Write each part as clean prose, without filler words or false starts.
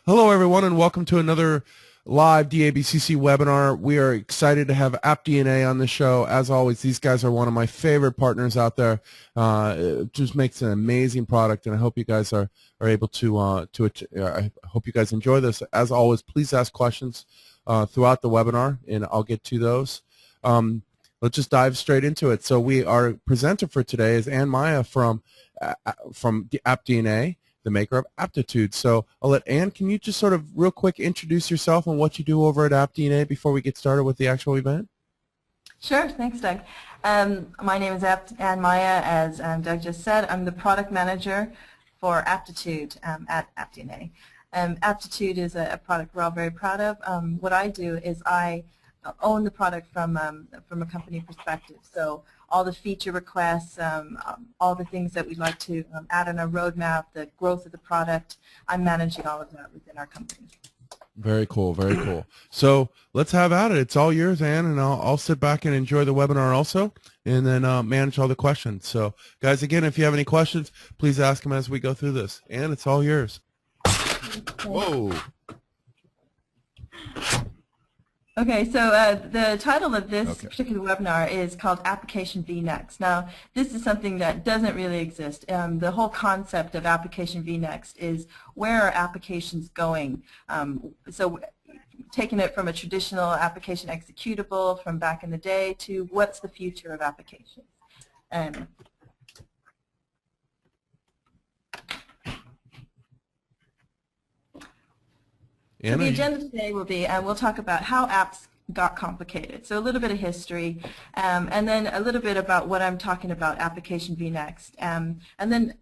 Hello, everyone, and welcome to another live DABCC webinar. We are excited to have AppDNA on the show. As always, these guys are one of my favorite partners out there. It just makes an amazing product, and I hope you guys are able to. I hope you guys enjoy this. As always, please ask questions throughout the webinar, and I'll get to those. Let's just dive straight into it. So our presenter for today is Ann Maya from AppDNA, the maker of Aptitude. So I'll let Ann, can you just sort of real quick introduce yourself and what you do over at AppDNA before we get started with the actual event? Sure, thanks, Doug. My name is Ann Maya. As Doug just said, I'm the product manager for Aptitude at AppDNA. Aptitude is a product we're all very proud of. What I do is I own the product from a company perspective. So all the feature requests, all the things that we'd like to add on our roadmap, the growth of the product, I'm managing all of that within our company. Very cool, very cool. So let's have at it. It's all yours, Ann, and I'll sit back and enjoy the webinar also, and then manage all the questions. So, guys, again, if you have any questions, please ask them as we go through this. Ann, it's all yours. Whoa. Okay, so the title of this particular webinar is called Application v.Next. Now, this is something that doesn't really exist. The whole concept of Application v.Next is where are applications going? So taking it from a traditional application executable from back in the day to what's the future of applications. So the agenda today will be, we'll talk about how apps got complicated. So a little bit of history, and then a little bit about what I'm talking about, Application v.Next, and then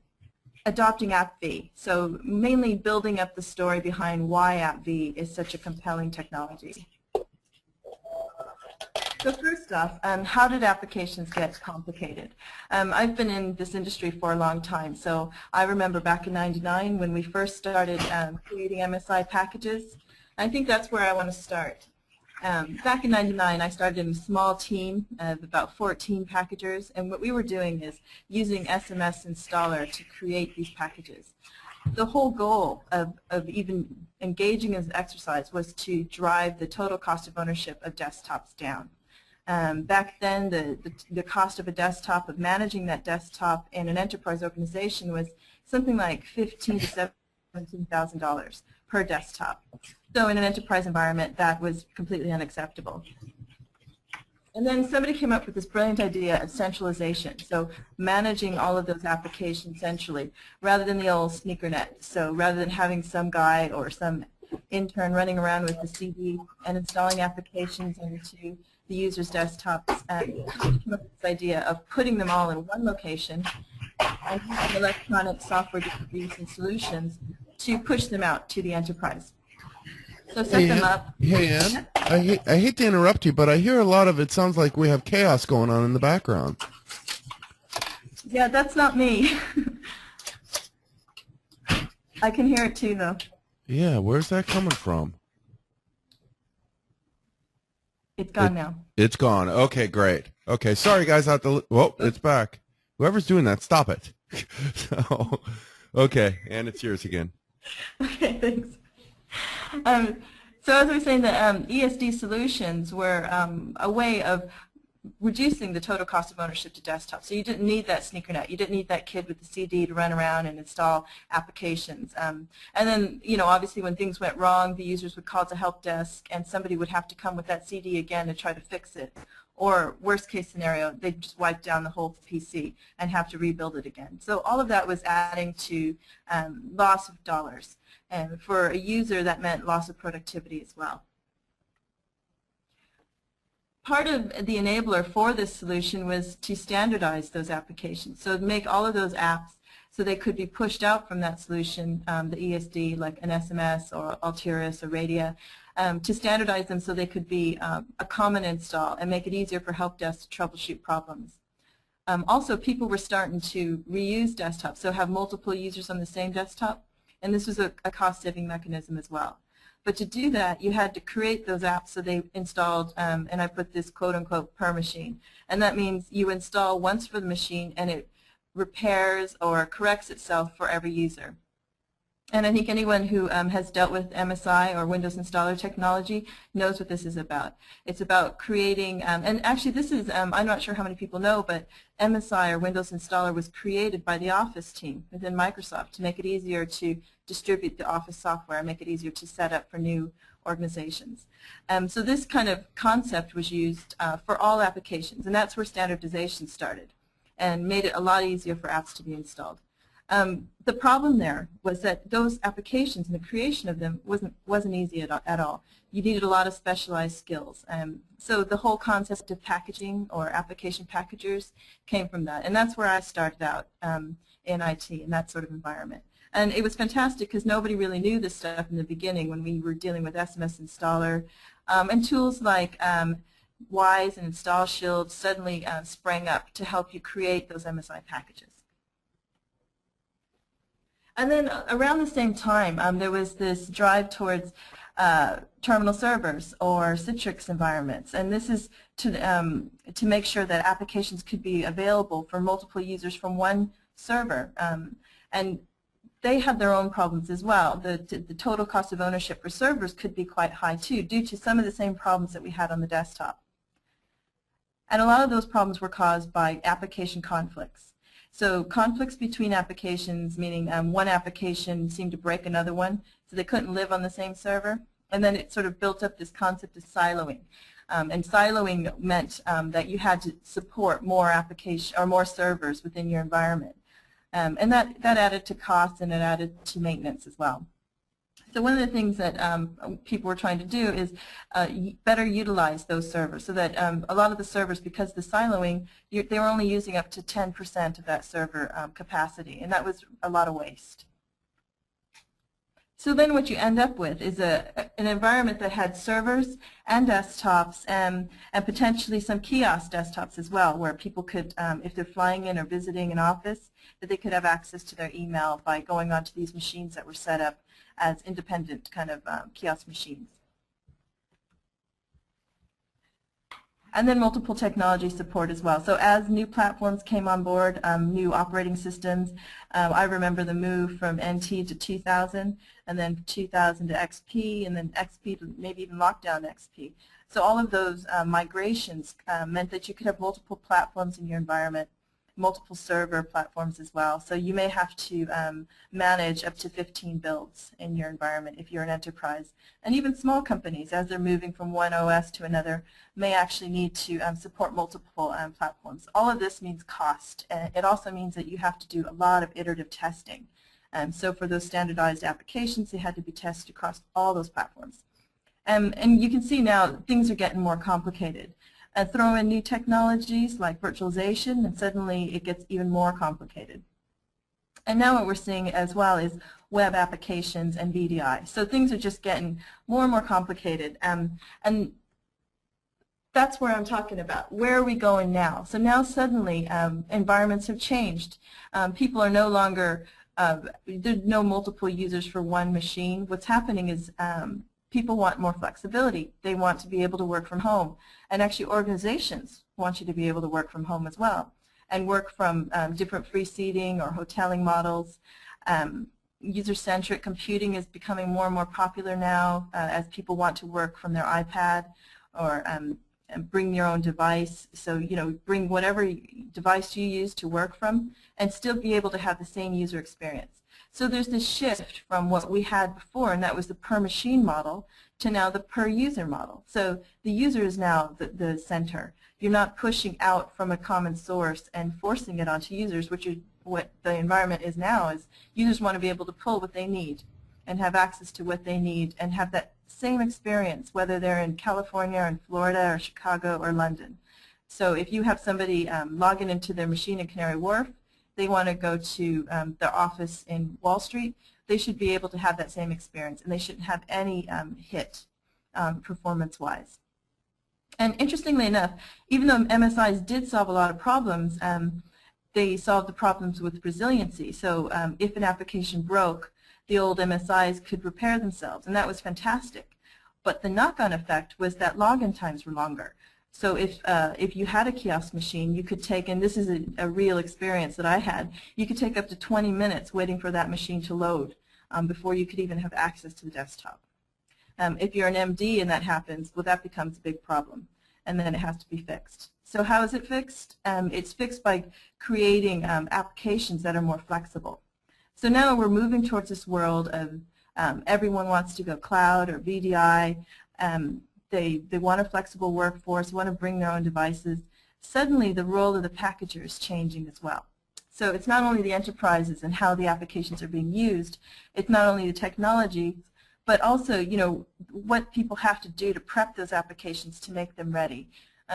adopting AppV. So mainly building up the story behind why AppV is such a compelling technology. So first off, how did applications get complicated? I've been in this industry for a long time, so I remember back in '99 when we first started creating MSI packages. I think that's where I want to start. Back in '99, I started in a small team of about 14 packagers, and what we were doing is using SMS installer to create these packages. The whole goal of even engaging in this exercise was to drive the total cost of ownership of desktops down. Back then, the cost of a desktop, of managing that desktop in an enterprise organization was something like $15,000 to $17,000 per desktop. So in an enterprise environment, that was completely unacceptable. And then somebody came up with this brilliant idea of centralization, so managing all of those applications centrally, rather than the old sneaker net. So rather than having some guy or some intern running around with the CD and installing applications into the user's desktops, and came up with this idea of putting them all in one location and using electronic software distribution solutions to push them out to the enterprise. So set them up. Hey, Ann, I hate to interrupt you, but I hear a lot of it sounds like we have chaos going on in the background. Yeah, that's not me. I can hear it too, though. Yeah, where's that coming from? It's gone now. It's gone. Okay, great. Okay, sorry guys. Whoa, it's back. Whoever's doing that, stop it. So, okay, and it's yours again. Okay, thanks. So as I was saying, the ESD solutions were a way of reducing the total cost of ownership to desktop. So you didn't need that sneaker net. You didn't need that kid with the CD to run around and install applications. And then, obviously when things went wrong, the users would call to help desk and somebody would have to come with that CD again to try to fix it. Or worst case scenario, they'd just wipe down the whole PC and have to rebuild it again. So all of that was adding to loss of dollars. And for a user, that meant loss of productivity as well. Part of the enabler for this solution was to standardize those applications, so make all of those apps so they could be pushed out from that solution, the ESD, like an SMS or Altiris or Radia, to standardize them so they could be a common install and make it easier for help desk to troubleshoot problems. Also, people were starting to reuse desktops, so have multiple users on the same desktop, and this was a cost-saving mechanism as well. But to do that, you had to create those apps so they installed, and I put this quote-unquote per machine. And that means you install once for the machine and it repairs or corrects itself for every user. And I think anyone who has dealt with MSI or Windows Installer technology knows what this is about. It's about creating, and actually this is, I'm not sure how many people know, but MSI or Windows Installer was created by the Office team within Microsoft to make it easier to distribute the Office software, make it easier to set up for new organizations. So this kind of concept was used for all applications, and that's where standardization started and made it a lot easier for apps to be installed. The problem there was that those applications and the creation of them wasn't easy at all. You needed a lot of specialized skills. So the whole concept of packaging or application packagers came from that. And that's where I started out in IT, in that sort of environment. And it was fantastic because nobody really knew this stuff in the beginning when we were dealing with SMS Installer. And tools like Wise and Install Shield suddenly sprang up to help you create those MSI packages. And then around the same time, there was this drive towards terminal servers or Citrix environments. And this is to make sure that applications could be available for multiple users from one server. And they had their own problems as well. The total cost of ownership for servers could be quite high too, due to some of the same problems that we had on the desktop. And a lot of those problems were caused by application conflicts. So conflicts between applications, meaning one application seemed to break another one, so they couldn't live on the same server. And then it sort of built up this concept of siloing. And siloing meant that you had to support more application or more servers within your environment. And that added to costs and it added to maintenance as well. So one of the things that people were trying to do is better utilize those servers so that a lot of the servers, because of the siloing, they were only using up to 10% of that server capacity, and that was a lot of waste. So then what you end up with is an environment that had servers and desktops and potentially some kiosk desktops as well, where people could, if they're flying in or visiting an office, that they could have access to their email by going onto these machines that were set up as independent kind of kiosk machines. And then multiple technology support as well. So as new platforms came on board, new operating systems, I remember the move from NT to 2000, and then 2000 to XP, and then XP to maybe even Lockdown XP. So all of those migrations meant that you could have multiple platforms in your environment, multiple server platforms as well. So you may have to manage up to 15 builds in your environment if you're an enterprise. And even small companies, as they're moving from one OS to another, may actually need to support multiple platforms. All of this means cost. And it also means that you have to do a lot of iterative testing. So for those standardized applications, they had to be tested across all those platforms. And you can see now things are getting more complicated. Throw in new technologies like virtualization, and suddenly it gets even more complicated. And now what we're seeing as well is web applications and VDI. So things are just getting more and more complicated. And that's where I'm talking about. Where are we going now? So now suddenly environments have changed. People are no longer, there's no multiple users for one machine. What's happening is people want more flexibility. They want to be able to work from home. And actually organizations want you to be able to work from home as well and work from different free seating or hoteling models. User-centric computing is becoming more and more popular now as people want to work from their iPad or and bring your own device. So, you know, bring whatever device you use to work from and still be able to have the same user experience. So there's this shift from what we had before, and that was the per machine model, to now the per user model. So the user is now the center. You're not pushing out from a common source and forcing it onto users, which is what the environment is now, is users want to be able to pull what they need and have access to what they need and have that same experience, whether they're in California or in Florida or Chicago or London. So if you have somebody logging into their machine in Canary Wharf, they want to go to their office in Wall Street, they should be able to have that same experience, and they shouldn't have any hit performance-wise. And interestingly enough, even though MSIs did solve a lot of problems, they solved the problems with resiliency. So if an application broke, the old MSIs could repair themselves, and that was fantastic. But the knock-on effect was that login times were longer. So if you had a kiosk machine, you could take, and this is a real experience that I had, you could take up to 20 minutes waiting for that machine to load before you could even have access to the desktop. If you're an MD and that happens, well, that becomes a big problem, and then it has to be fixed. So how is it fixed? It's fixed by creating applications that are more flexible. So now we're moving towards this world of everyone wants to go cloud or VDI. They want a flexible workforce, want to bring their own devices. Suddenly the role of the packager is changing as well. So it's not only the enterprises and how the applications are being used, it's not only the technology, but also, you know, what people have to do to prep those applications to make them ready.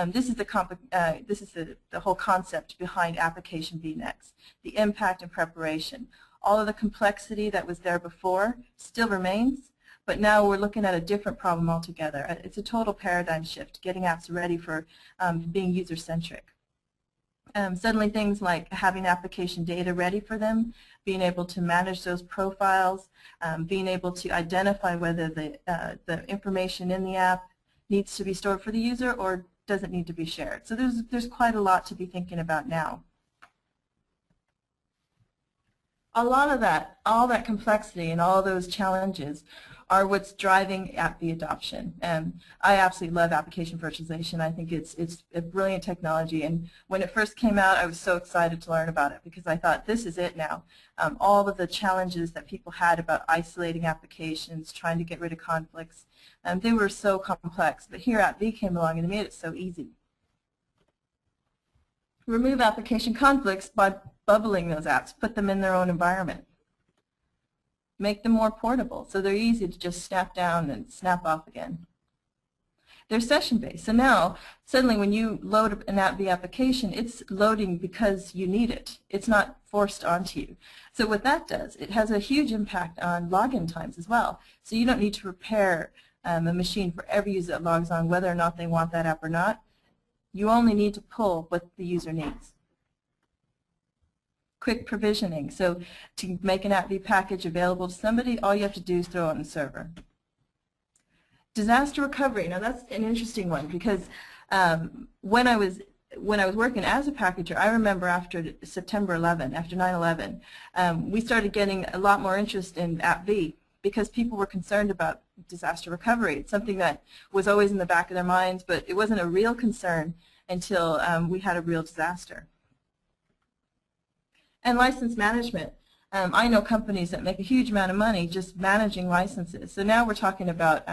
This is the whole concept behind application v.Next, the impact and preparation. All of the complexity that was there before still remains, but now we're looking at a different problem altogether. It's a total paradigm shift, getting apps ready for being user-centric. Suddenly things like having application data ready for them, being able to manage those profiles, being able to identify whether the information in the app needs to be stored for the user or doesn't need to be shared. So there's quite a lot to be thinking about now. A lot of that, all that complexity and all those challenges are what's driving AppV adoption. I absolutely love application virtualization. I think it's a brilliant technology, and when it first came out, I was so excited to learn about it because I thought, this is it now. All of the challenges that people had about isolating applications, trying to get rid of conflicts, they were so complex, but here AppV came along and made it so easy. Remove application conflicts by bubbling those apps, put them in their own environment. Make them more portable so they're easy to just snap down and snap off again. They're session-based, so now suddenly when you load an AppV application, it's loading because you need it. It's not forced onto you. So what that does, it has a huge impact on login times as well. So you don't need to prepare a machine for every user that logs on, whether or not they want that app or not. You only need to pull what the user needs. Quick provisioning. So to make an AppV package available to somebody, all you have to do is throw it on the server. Disaster recovery. Now that's an interesting one because when I was working as a packager, I remember after September 11, after 9/11, we started getting a lot more interest in AppV because people were concerned about disaster recovery. It's something that was always in the back of their minds, but it wasn't a real concern until we had a real disaster. And license management. I know companies that make a huge amount of money just managing licenses. So now we're talking about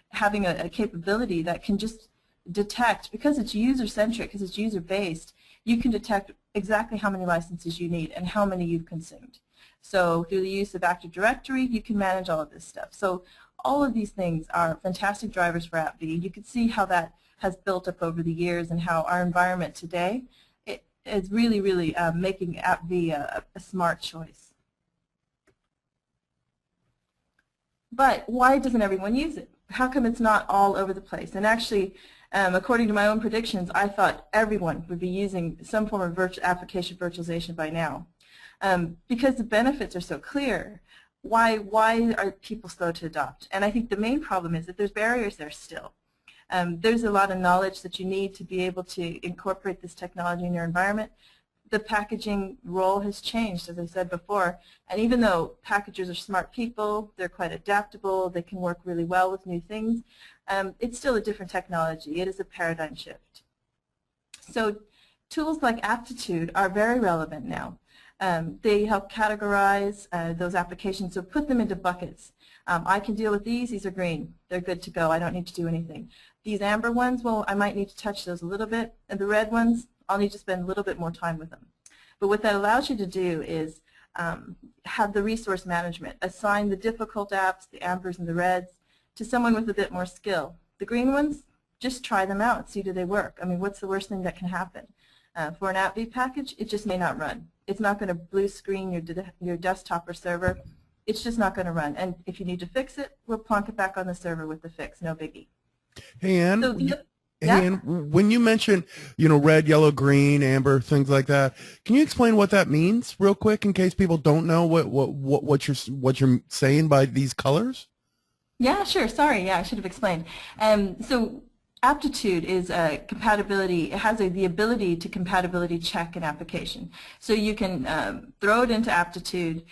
having a capability that can just detect, because it's user-centric, because it's user-based, you can detect exactly how many licenses you need and how many you've consumed. So through the use of Active Directory, you can manage all of this stuff. So all of these things are fantastic drivers for AppV. You can see how that has built up over the years and how our environment today is really, really making AppV a smart choice. But why doesn't everyone use it? How come it's not all over the place? And actually, according to my own predictions, I thought everyone would be using some form of application virtualization by now. Because the benefits are so clear, why are people slow to adopt? And I think the main problem is that there's barriers there still. There's a lot of knowledge that you need to be able to incorporate this technology in your environment. The packaging role has changed, as I said before, and even though packagers are smart people, they're quite adaptable, they can work really well with new things, it's still a different technology. It is a paradigm shift. So tools like Aptitude are very relevant now. They help categorize those applications, so put them into buckets. I can deal with these are green, they're good to go, I don't need to do anything. These amber ones, well, I might need to touch those a little bit, and the red ones, I'll need to spend a little bit more time with them. But what that allows you to do is have the resource management, assign the difficult apps, the ambers and the reds, to someone with a bit more skill. The green ones, just try them out, see do they work. I mean, what's the worst thing that can happen? For an AppV package, it just may not run. It's not going to blue screen your desktop or server. It's just not going to run. And if you need to fix it, we'll plonk it back on the server with the fix, no biggie. Hey, Ann, So, when you mention, red, yellow, green, amber, things like that, can you explain what that means real quick in case people don't know what you're saying by these colors? Yeah, sure. Sorry. Yeah, I should have explained. So Aptitude is a compatibility. It has the ability to compatibility check an application. So you can throw it into Aptitude,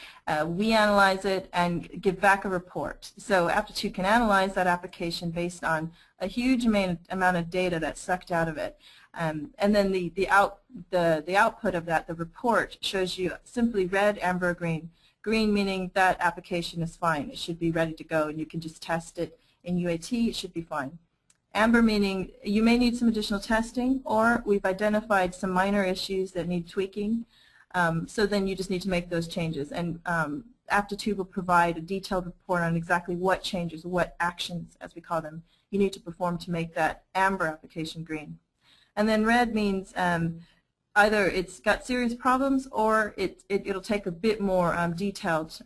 we analyze it, and give back a report. So Aptitude can analyze that application based on a huge amount of data that's sucked out of it. And then the output of that, the report, shows you simply red, amber, green. Green meaning that application is fine. It should be ready to go, and you can just test it in UAT. It should be fine. Amber meaning you may need some additional testing, or we've identified some minor issues that need tweaking. So then you just need to make those changes. And Aptitude will provide a detailed report on exactly what changes, what actions, as we call them, you need to perform to make that amber application green. And then red means either it's got serious problems, or it'll take a bit more detailed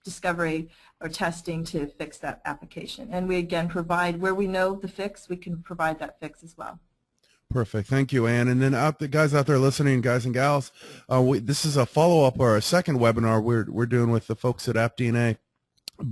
discovery or testing to fix that application. And we again provide, where we know the fix, we can provide that fix as well. Perfect. Thank you, Ann. And then the guys out there listening, guys and gals, this is a follow-up or a second webinar we're doing with the folks at AppDNA,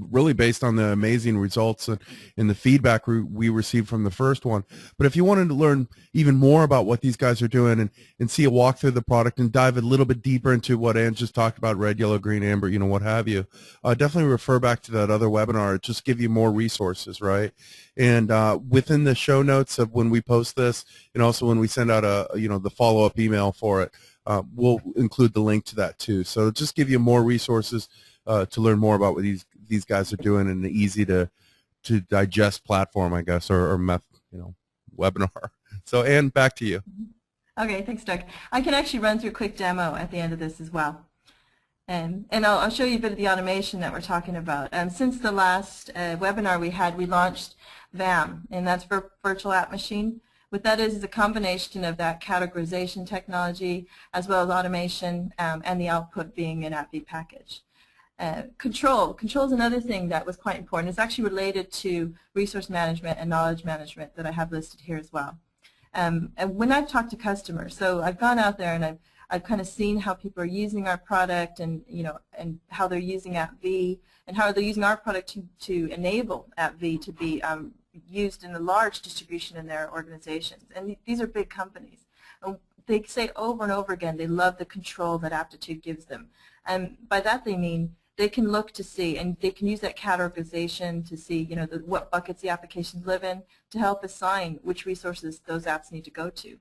really based on the amazing results and the feedback we received from the first one. But if you wanted to learn even more about what these guys are doing and see a walkthrough of the product and dive a little bit deeper into what Ann just talked about, red, yellow, green, amber, what have you, definitely refer back to that other webinar. It just give you more resources, right? And within the show notes of when we post this, and also when we send out the follow-up email for it, we'll include the link to that too. So it'll just give you more resources to learn more about what these guys are doing in an easy to digest platform, I guess, or webinar. So Ann, back to you. Okay, thanks, Doug. I can actually run through a quick demo at the end of this as well. And I'll show you a bit of the automation that we're talking about. Since the last webinar we launched VAM, and that's for Virtual App Machine. What that is a combination of that categorization technology as well as automation and the output being an AppV package. Control is another thing that was quite important. It's actually related to resource management and knowledge management that I have listed here as well. And when I've talked to customers, so I've gone out there and I've kind of seen how people are using our product, and and how they're using AppV, and how they're using our product to enable AppV to be used in a large distribution in their organizations. And these are big companies. They say over and over again they love the control that Aptitude gives them. And by that they mean they can look to see, and they can use that categorization to see, what buckets the applications live in, to help assign which resources those apps need to go to.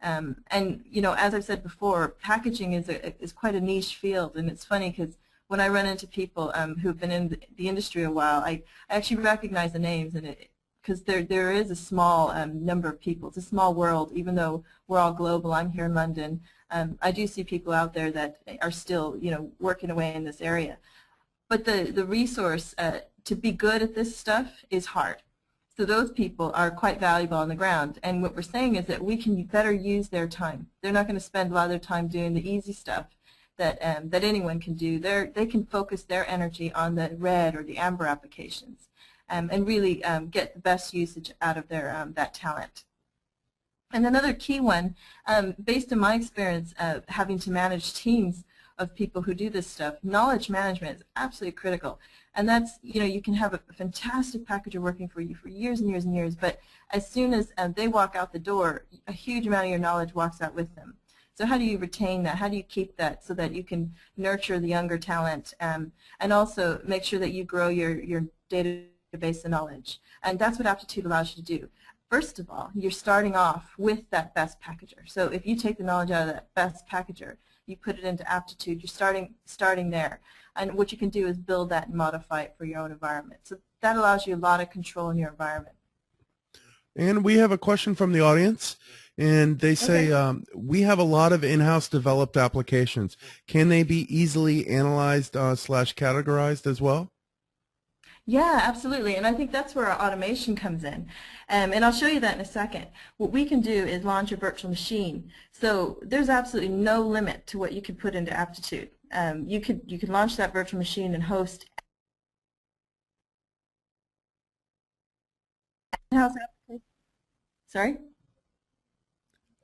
And as I've said before, packaging is quite a niche field, and it's funny because when I run into people who've been in the industry a while, I actually recognize the names, and because there is a small number of people. It's a small world, even though we're all global. I'm here in London. I do see people out there that are still, working away in this area. But the resource to be good at this stuff is hard. So those people are quite valuable on the ground. And what we're saying is that we can better use their time. They're not going to spend a lot of their time doing the easy stuff that anyone can do. They can focus their energy on the red or the amber applications and really get the best usage out of their that talent. And another key one, based on my experience having to manage teams of people who do this stuff, knowledge management is absolutely critical. And that's, you can have a fantastic packager working for you for years and years and years, but as soon as they walk out the door, a huge amount of your knowledge walks out with them. So how do you retain that? How do you keep that so that you can nurture the younger talent and also make sure that you grow your database of knowledge? And that's what Aptitude allows you to do. First of all, you're starting off with that best packager. So if you take the knowledge out of that best packager, you put it into Aptitude, you're starting there. And what you can do is build that and modify it for your own environment. So that allows you a lot of control in your environment. And we have a question from the audience, and they say, we have a lot of in-house developed applications. Can they be easily analyzed / categorized as well? Yeah, absolutely, and I think that's where our automation comes in. And I'll show you that in a second. What we can do is launch a virtual machine. So there's absolutely no limit to what you can put into Aptitude. You could launch that virtual machine and host in-house applications. Sorry?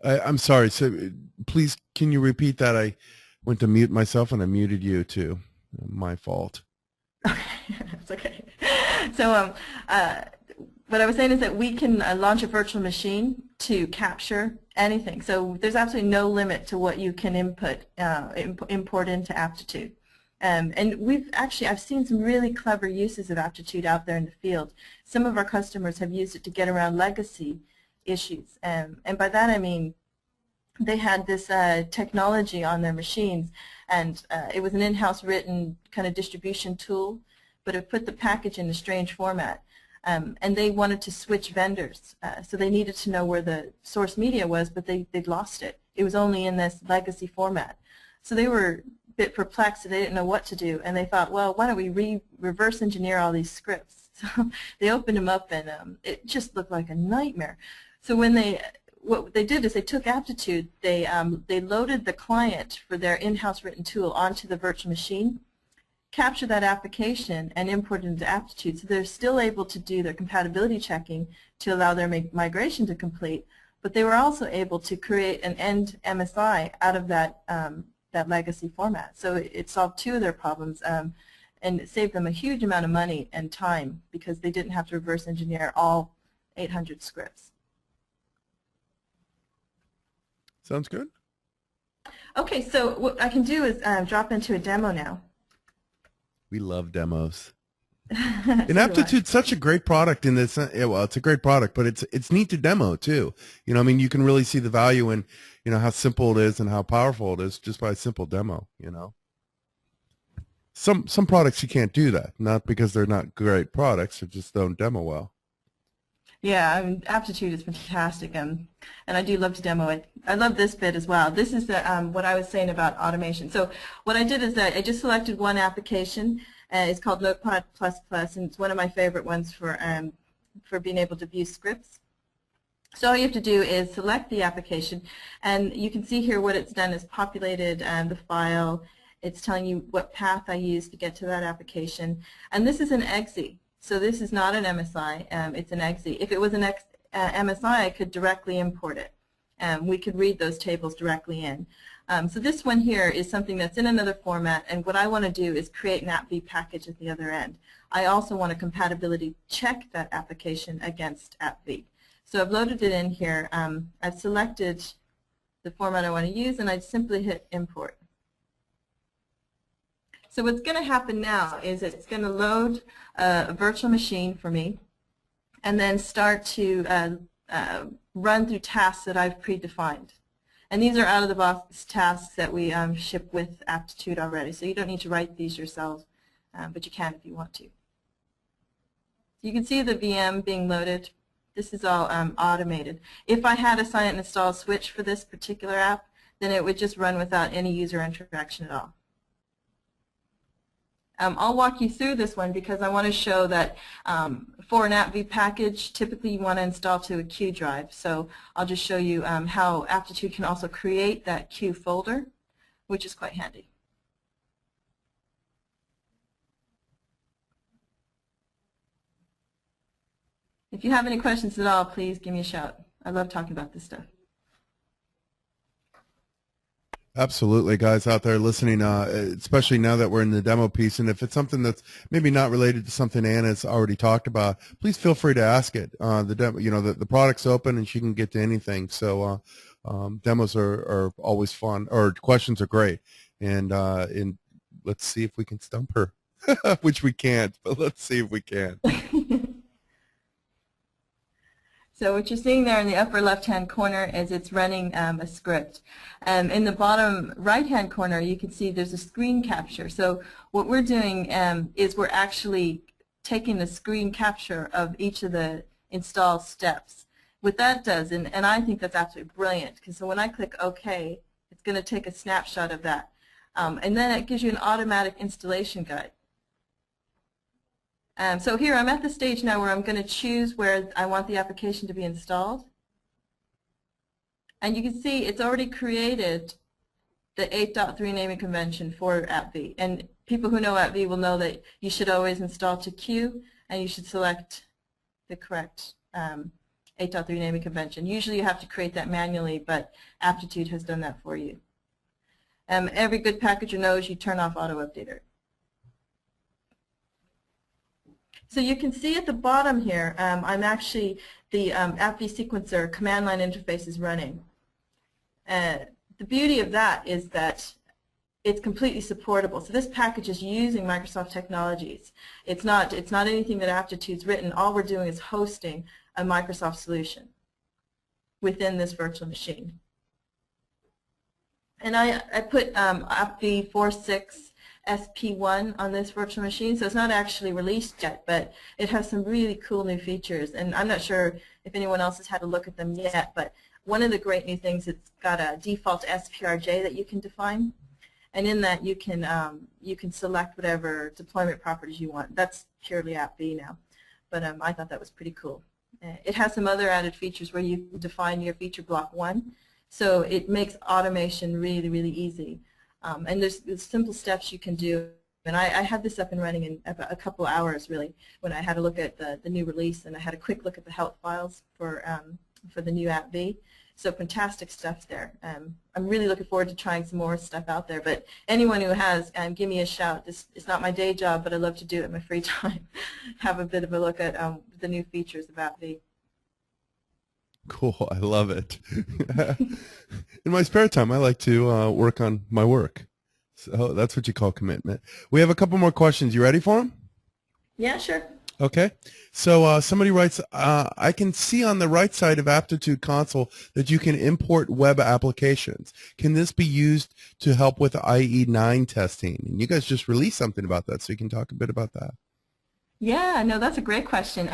I'm sorry, so please can you repeat that? I went to mute myself and I muted you too. My fault. It's okay. So what I was saying is that we can launch a virtual machine to capture anything. So there's absolutely no limit to what you can import into Aptitude. And I've seen some really clever uses of Aptitude out there in the field. Some of our customers have used it to get around legacy issues. And by that I mean they had this technology on their machines, and it was an in-house written kind of distribution tool, but it put the package in a strange format. And they wanted to switch vendors, so they needed to know where the source media was, but they'd lost it. It was only in this legacy format. So they were a bit perplexed, they didn't know what to do, and they thought, well, why don't we reverse engineer all these scripts? So they opened them up, and it just looked like a nightmare. So what they did is they took Aptitude, they loaded the client for their in-house written tool onto the virtual machine, capture that application, and import it into Aptitude. So they're still able to do their compatibility checking to allow their migration to complete, but they were also able to create an end MSI out of that, that legacy format. So it solved two of their problems, and it saved them a huge amount of money and time because they didn't have to reverse engineer all 800 scripts. Sounds good. Okay, so what I can do is drop into a demo now. We love demos. And Aptitude's such a great product in this. Well, it's a great product, but it's neat to demo too. You know, I mean, you can really see the value in, you know, how simple it is and how powerful it is just by a simple demo. You know, some products you can't do that, not because they're not great products, they just don't demo well. Yeah, I mean, Aptitude is fantastic, and I do love to demo it. I love this bit as well. This is the, what I was saying about automation. So what I did is that I just selected one application. It's called Notepad++, and it's one of my favorite ones for being able to view scripts. So all you have to do is select the application, and you can see here what it's done is populated the file. It's telling you what path I used to get to that application, and this is an exe. So this is not an MSI, it's an exe. If it was an MSI, I could directly import it. We could read those tables directly in. So this one here is something that's in another format, and what I want to do is create an AppV package at the other end. I also want to compatibility check that application against AppV. So I've loaded it in here. I've selected the format I want to use, and I simply hit import. So what's going to happen now is it's going to load a virtual machine for me and then start to run through tasks that I've predefined. And these are out-of-the-box tasks that we ship with Aptitude already, so you don't need to write these yourselves, but you can if you want to. You can see the VM being loaded. This is all automated. If I had a sign and install switch for this particular app, then it would just run without any user interaction at all. I'll walk you through this one because I want to show that for an AppV package, typically you want to install to a Q drive. So I'll just show you how Aptitude can also create that Q folder, which is quite handy. If you have any questions at all, please give me a shout. I love talking about this stuff. Absolutely, guys out there listening, especially now that we're in the demo piece, and if it's something that's maybe not related to something Anna's already talked about, please feel free to ask it. The demo, you know, the product's open and she can get to anything. So demos are always fun, or questions are great, and let's see if we can stump her, which we can't, but let's see if we can. So what you're seeing there in the upper left-hand corner is it's running a script. In the bottom right-hand corner, you can see there's a screen capture. So what we're doing is we're actually taking the screen capture of each of the install steps. What that does, and I think that's absolutely brilliant, because so when I click OK, it's going to take a snapshot of that. And then it gives you an automatic installation guide. So here I'm at the stage now where I'm going to choose where I want the application to be installed. And you can see it's already created the 8.3 naming convention for AppV. And people who know AppV will know that you should always install to Q, and you should select the correct 8.3 naming convention. Usually you have to create that manually, but Aptitude has done that for you. Every good packager knows you turn off auto updater. So you can see at the bottom here, I'm actually, the AppV sequencer command line interface is running. The beauty of that is that it's completely supportable. So this package is using Microsoft technologies. It's not anything that Aptitude's written. All we're doing is hosting a Microsoft solution within this virtual machine. And I put AppV 4.6 SP1 on this virtual machine, so it's not actually released yet, but it has some really cool new features. And I'm not sure if anyone else has had a look at them yet, but one of the great new things, it's got a default SPRJ that you can define. And in that you can select whatever deployment properties you want. That's purely AppV now, but I thought that was pretty cool. It has some other added features where you define your feature block 1, so it makes automation really, really easy. And there's simple steps you can do. And I had this up and running in about a couple hours, really, when I had a look at the new release, and I had a quick look at the help files for the new AppV. So fantastic stuff there. I'm really looking forward to trying some more stuff out there. But anyone who has, give me a shout. It's not my day job, but I love to do it in my free time. Have a bit of a look at the new features of AppV. Cool, I love it. In my spare time, I like to work on my work. So that's what you call commitment. We have a couple more questions. You ready for them? Yeah, sure. Okay. So somebody writes, I can see on the right side of Aptitude Console that you can import web applications. Can this be used to help with IE9 testing? And you guys just released something about that, so you can talk a bit about that. Yeah, no, that's a great question.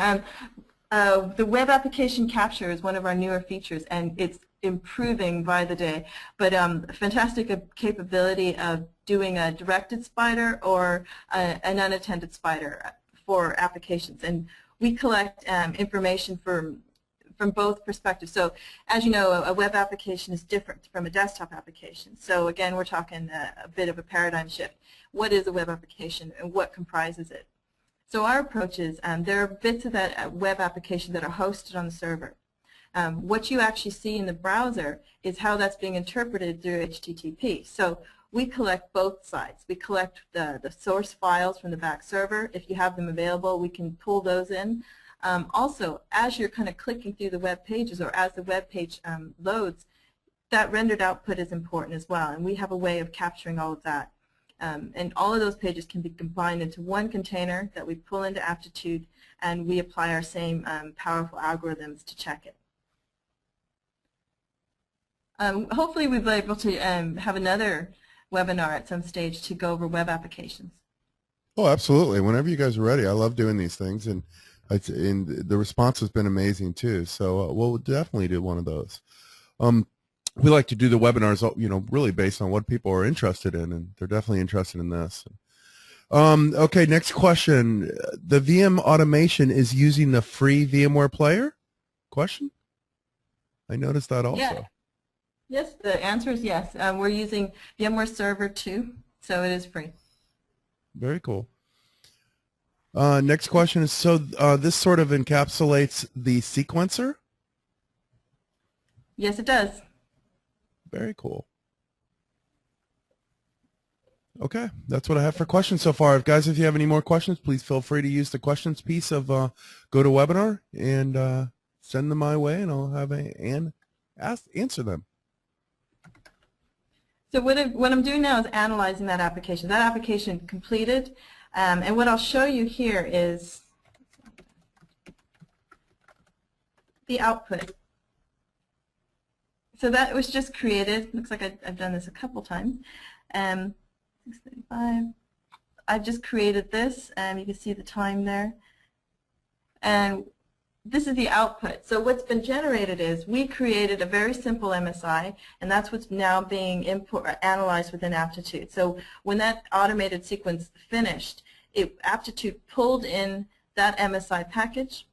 The web application capture is one of our newer features, and it's improving by the day. But fantastic capability of doing a directed spider or an unattended spider for applications. And we collect information from both perspectives. So as you know, a web application is different from a desktop application. So again, we're talking a bit of a paradigm shift. What is a web application and what comprises it? So our approach is there are bits of that web application that are hosted on the server. What you actually see in the browser is how that's being interpreted through HTTP. So we collect both sides. We collect the source files from the back server. If you have them available, we can pull those in. Also, as you're kind of clicking through the web pages, or as the web page loads, that rendered output is important as well, and we have a way of capturing all of that. And all of those pages can be combined into one container that we pull into Aptitude, and we apply our same powerful algorithms to check it. Hopefully we'll be able to have another webinar at some stage to go over web applications. Oh, absolutely. Whenever you guys are ready. I love doing these things, and the response has been amazing too. So we'll definitely do one of those. We like to do the webinars, really based on what people are interested in, and they're definitely interested in this. Okay, next question. The VM automation is using the free VMware player? Question? I noticed that also. Yeah. Yes, the answer is yes. We're using VMware Server 2, so it is free. Very cool. Next question is, so this sort of encapsulates the sequencer? Yes, it does. Very cool. Okay, that's what I have for questions so far. Guys, if you have any more questions, please feel free to use the questions piece of GoToWebinar and send them my way, and I'll have Ann answer them. So what I'm doing now is analyzing that application. That application completed, and what I'll show you here is the output. So that was just created. Looks like I've done this a couple times. 6:35. I've just created this, and you can see the time there. And this is the output. So what's been generated is we created a very simple MSI, and that's what's now being analyzed within Aptitude. So when that automated sequence finished, Aptitude pulled in that MSI package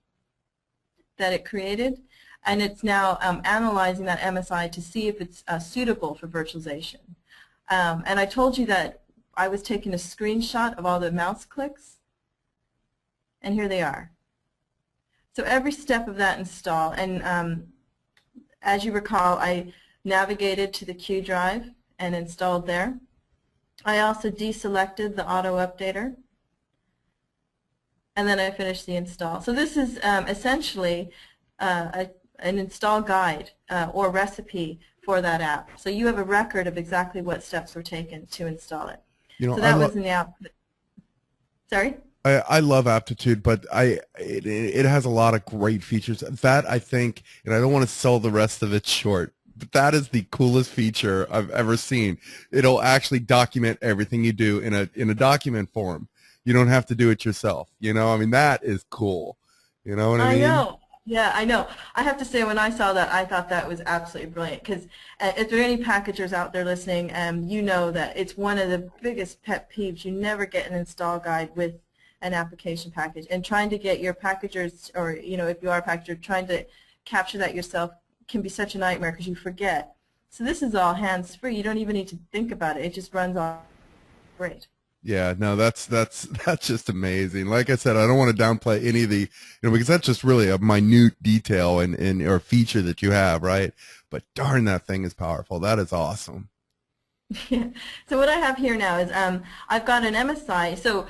that it created, and it's now analyzing that MSI to see if it's suitable for virtualization. And I told you that I was taking a screenshot of all the mouse clicks, and here they are. So every step of that install, and as you recall, I navigated to the Q drive and installed there. I also deselected the auto updater. and then I finish the install. So this is essentially an install guide or recipe for that app. So you have a record of exactly what steps were taken to install it. You know, So that was in the app. Sorry? I love Aptitude, but it has a lot of great features. That I think, and I don't want to sell the rest of it short, but that is the coolest feature I've ever seen. It'll actually document everything you do in a document form. You don't have to do it yourself. You know, I mean, that is cool. You know what I mean? I know. Yeah, I know. I have to say, when I saw that, I thought that was absolutely brilliant. Because if there are any packagers out there listening, you know that it's one of the biggest pet peeves. You never get an install guide with an application package. And trying to get your packagers, or if you are a packager, trying to capture that yourself can be such a nightmare because you forget. So this is all hands-free. You don't even need to think about it. It just runs all great. Yeah, no, that's just amazing. Like I said, I don't want to downplay any of the, because that's just really a minute detail and or feature that you have, right? But darn, that thing is powerful. That is awesome. Yeah. So what I have here now is I've got an MSI. So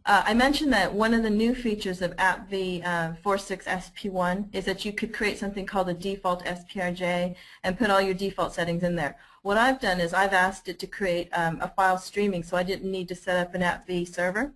I mentioned that one of the new features of AppV46SP1 is that you could create something called a default SPRJ and put all your default settings in there. What I've done is I've asked it to create a file streaming, so I didn't need to set up an AppV server.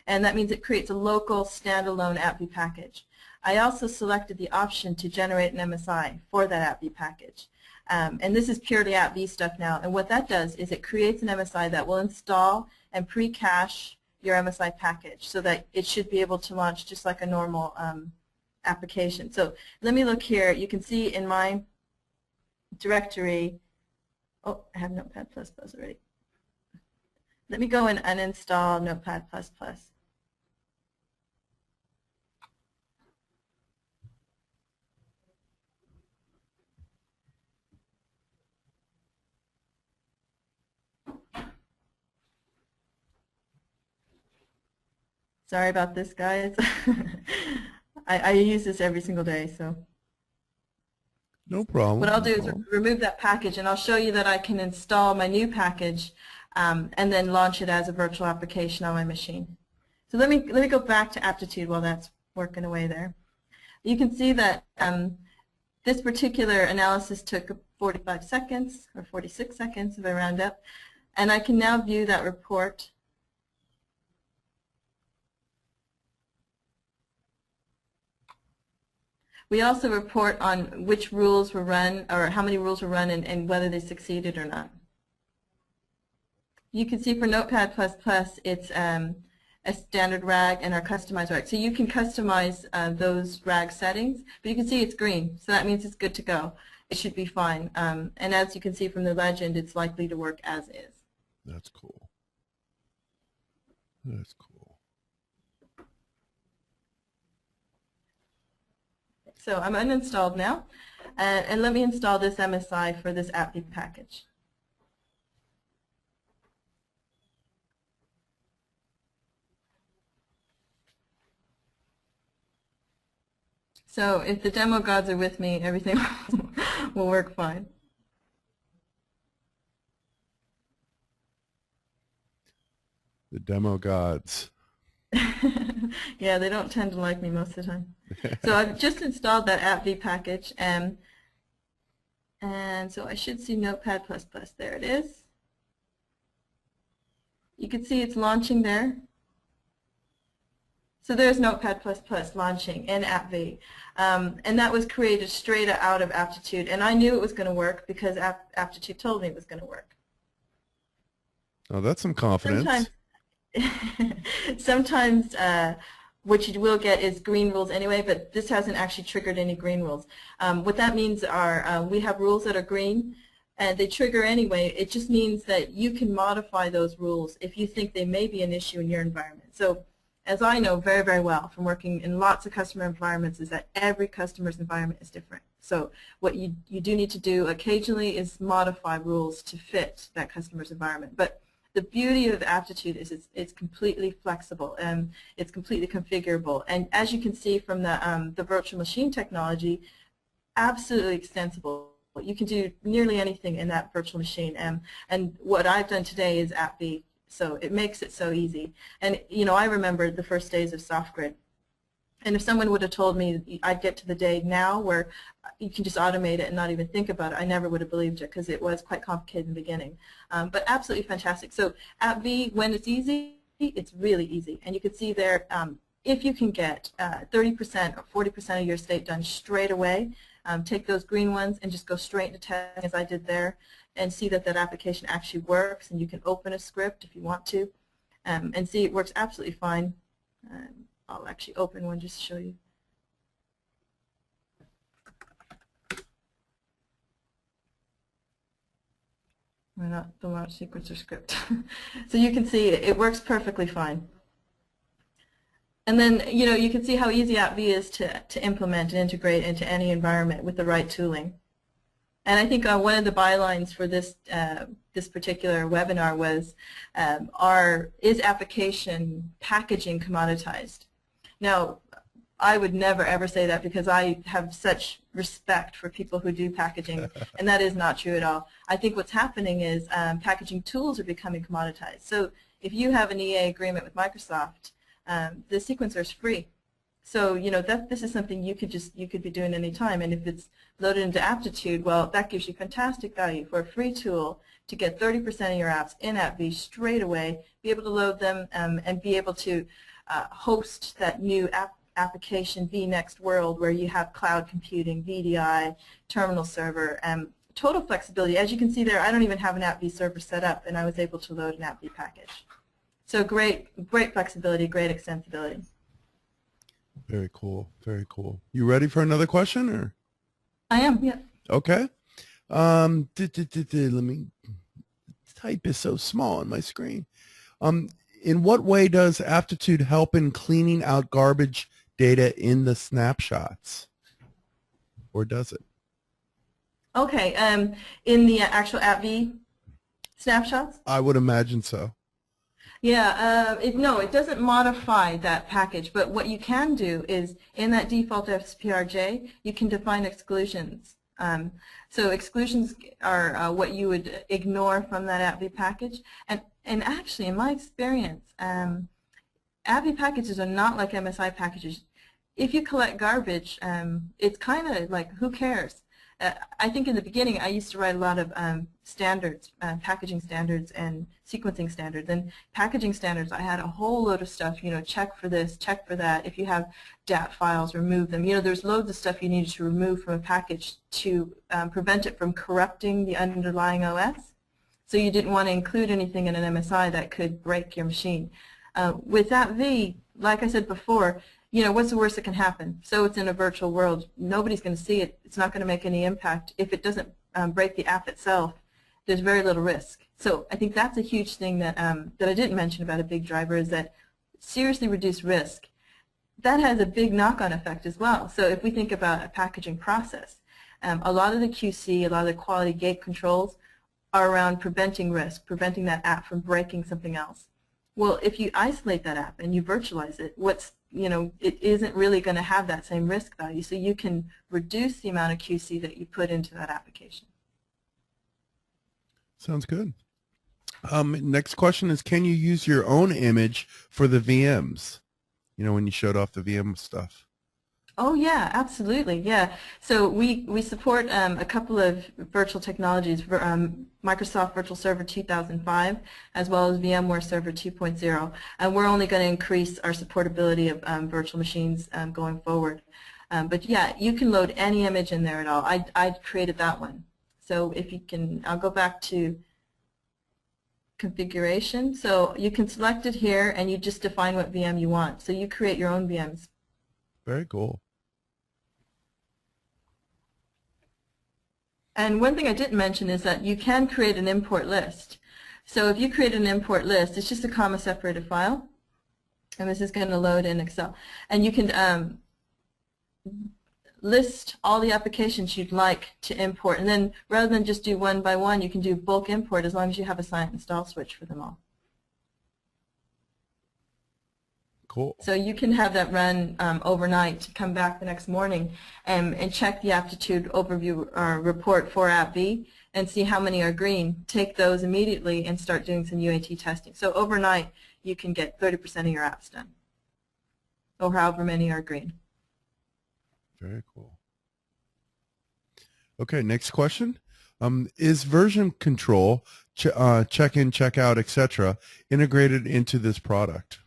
And that means it creates a local standalone AppV package. I also selected the option to generate an MSI for that AppV package. And this is purely AppV stuff now. And what that does is it creates an MSI that will install and pre-cache your MSI package so that it should be able to launch just like a normal application. So let me look here. You can see in my directory, oh, I have Notepad++ already. Let me go and uninstall Notepad++. Sorry about this, guys. I use this every single day, so. No problem. What I'll do is remove that package, and I'll show you that I can install my new package and then launch it as a virtual application on my machine. So let me go back to Aptitude while that's working away there. You can see that this particular analysis took 45 seconds, or 46 seconds if I round up, and I can now view that report. We also report on which rules were run, or how many rules were run, and whether they succeeded or not. You can see for Notepad++, it's a standard RAG and our customized RAG. So you can customize those RAG settings, but you can see it's green, so that means it's good to go. It should be fine. And as you can see from the legend, it's likely to work as is. That's cool. That's cool. So I'm uninstalled now, and let me install this MSI for this AppV package. So if the demo gods are with me, everything will work fine. The demo gods. Yeah, they don't tend to like me most of the time. So I've just installed that AppV package, and so I should see Notepad++. There it is. You can see it's launching there. So there's Notepad++ launching in AppV, and that was created straight out of Aptitude, and I knew it was going to work because Aptitude told me it was going to work. Oh, that's some confidence. Sometimes what you will get is green rules anyway, but this hasn't actually triggered any green rules. What that means are we have rules that are green, and they trigger anyway. It just means that you can modify those rules if you think they may be an issue in your environment. So as I know very, very well from working in lots of customer environments, is that every customer's environment is different. So what you do need to do occasionally is modify rules to fit that customer's environment. But the beauty of Aptitude is it's completely flexible and it's completely configurable. And as you can see from the virtual machine technology, absolutely extensible. You can do nearly anything in that virtual machine. And what I've done today is AppV, so it makes it so easy. And I remember the first days of SoftGrid. And if someone would have told me I'd get to the day now where you can just automate it and not even think about it, I never would have believed it because it was quite complicated in the beginning. But absolutely fantastic. So AppV, when it's easy, it's really easy. And you can see there, if you can get 30% or 40% of your state done straight away, take those green ones and just go straight into testing as I did there and see that that application actually works, and you can open a script if you want to and see it works absolutely fine. I'll actually open one just to show you. We're not the launch sequencer script. So you can see it works perfectly fine. And then, you can see how easy AppV is to implement and integrate into any environment with the right tooling. And I think one of the bylines for this this particular webinar was, is application packaging commoditized? Now, I would never ever say that because I have such respect for people who do packaging, and that is not true at all. I think what's happening is packaging tools are becoming commoditized. So if you have an EA agreement with Microsoft, the sequencer is free. So this is something you could be doing any time, and if it's loaded into Aptitude, well, that gives you fantastic value for a free tool to get 30% of your apps in AppV straight away, be able to load them, and be able to host that new application v.Next world where you have cloud computing, VDI, terminal server, total flexibility. As you can see there, I don't even have an AppV server set up, and I was able to load an AppV package. So great flexibility, great extensibility. Very cool, very cool. You ready for another question, or? I am, yeah. Okay. Let me, type is so small on my screen. In what way does Aptitude help in cleaning out garbage data in the snapshots? Or does it? Okay, in the actual AppV snapshots? I would imagine so. Yeah, no, it doesn't modify that package, but what you can do is in that default SPRJ, you can define exclusions. So exclusions are what you would ignore from that AppV package. And actually, in my experience, AppV packages are not like MSI packages. If you collect garbage, it's kind of like, who cares? I think in the beginning I used to write a lot of standards, packaging standards and sequencing standards. And packaging standards, I had a whole load of stuff, check for this, check for that. If you have DAT files, remove them. There's loads of stuff you needed to remove from a package to prevent it from corrupting the underlying OS. So you didn't want to include anything in an MSI that could break your machine. With AppV, like I said before, what's the worst that can happen? So it's in a virtual world. Nobody's going to see it. It's not going to make any impact. If it doesn't break the app itself, there's very little risk. So I think that's a huge thing that, that I didn't mention about a big driver, is that seriously reduced risk. That has a big knock-on effect as well. So if we think about a packaging process, a lot of the QC, a lot of the quality gate controls are around preventing risk, preventing that app from breaking something else. Well, if you isolate that app and you virtualize it, it isn't really going to have that same risk value. So you can reduce the amount of QC that you put into that application. Sounds good. Next question is, can you use your own image for the VMs? When you showed off the VM stuff. Oh yeah, absolutely, yeah. So we support a couple of virtual technologies, Microsoft Virtual Server 2005 as well as VMware Server 2.0, and we're only going to increase our supportability of virtual machines going forward. But yeah, you can load any image in there at all. I created that one. So if you can, I'll go back to configuration. So you can select it here and you just define what VM you want. So you create your own VMs. Very cool. And one thing I didn't mention is that you can create an import list. So if you create an import list, it's just a comma-separated file, and this is going to load in Excel. And you can list all the applications you'd like to import, and then rather than just do one by one, you can do bulk import as long as you have a silent install switch for them all. Cool. So you can have that run overnight, come back the next morning and check the aptitude overview report for AppV and see how many are green. Take those immediately and start doing some UAT testing. So overnight you can get 30% of your apps done. or however many are green. Very cool. Okay, next question. Is version control, check-in, check-out, etc., integrated into this product?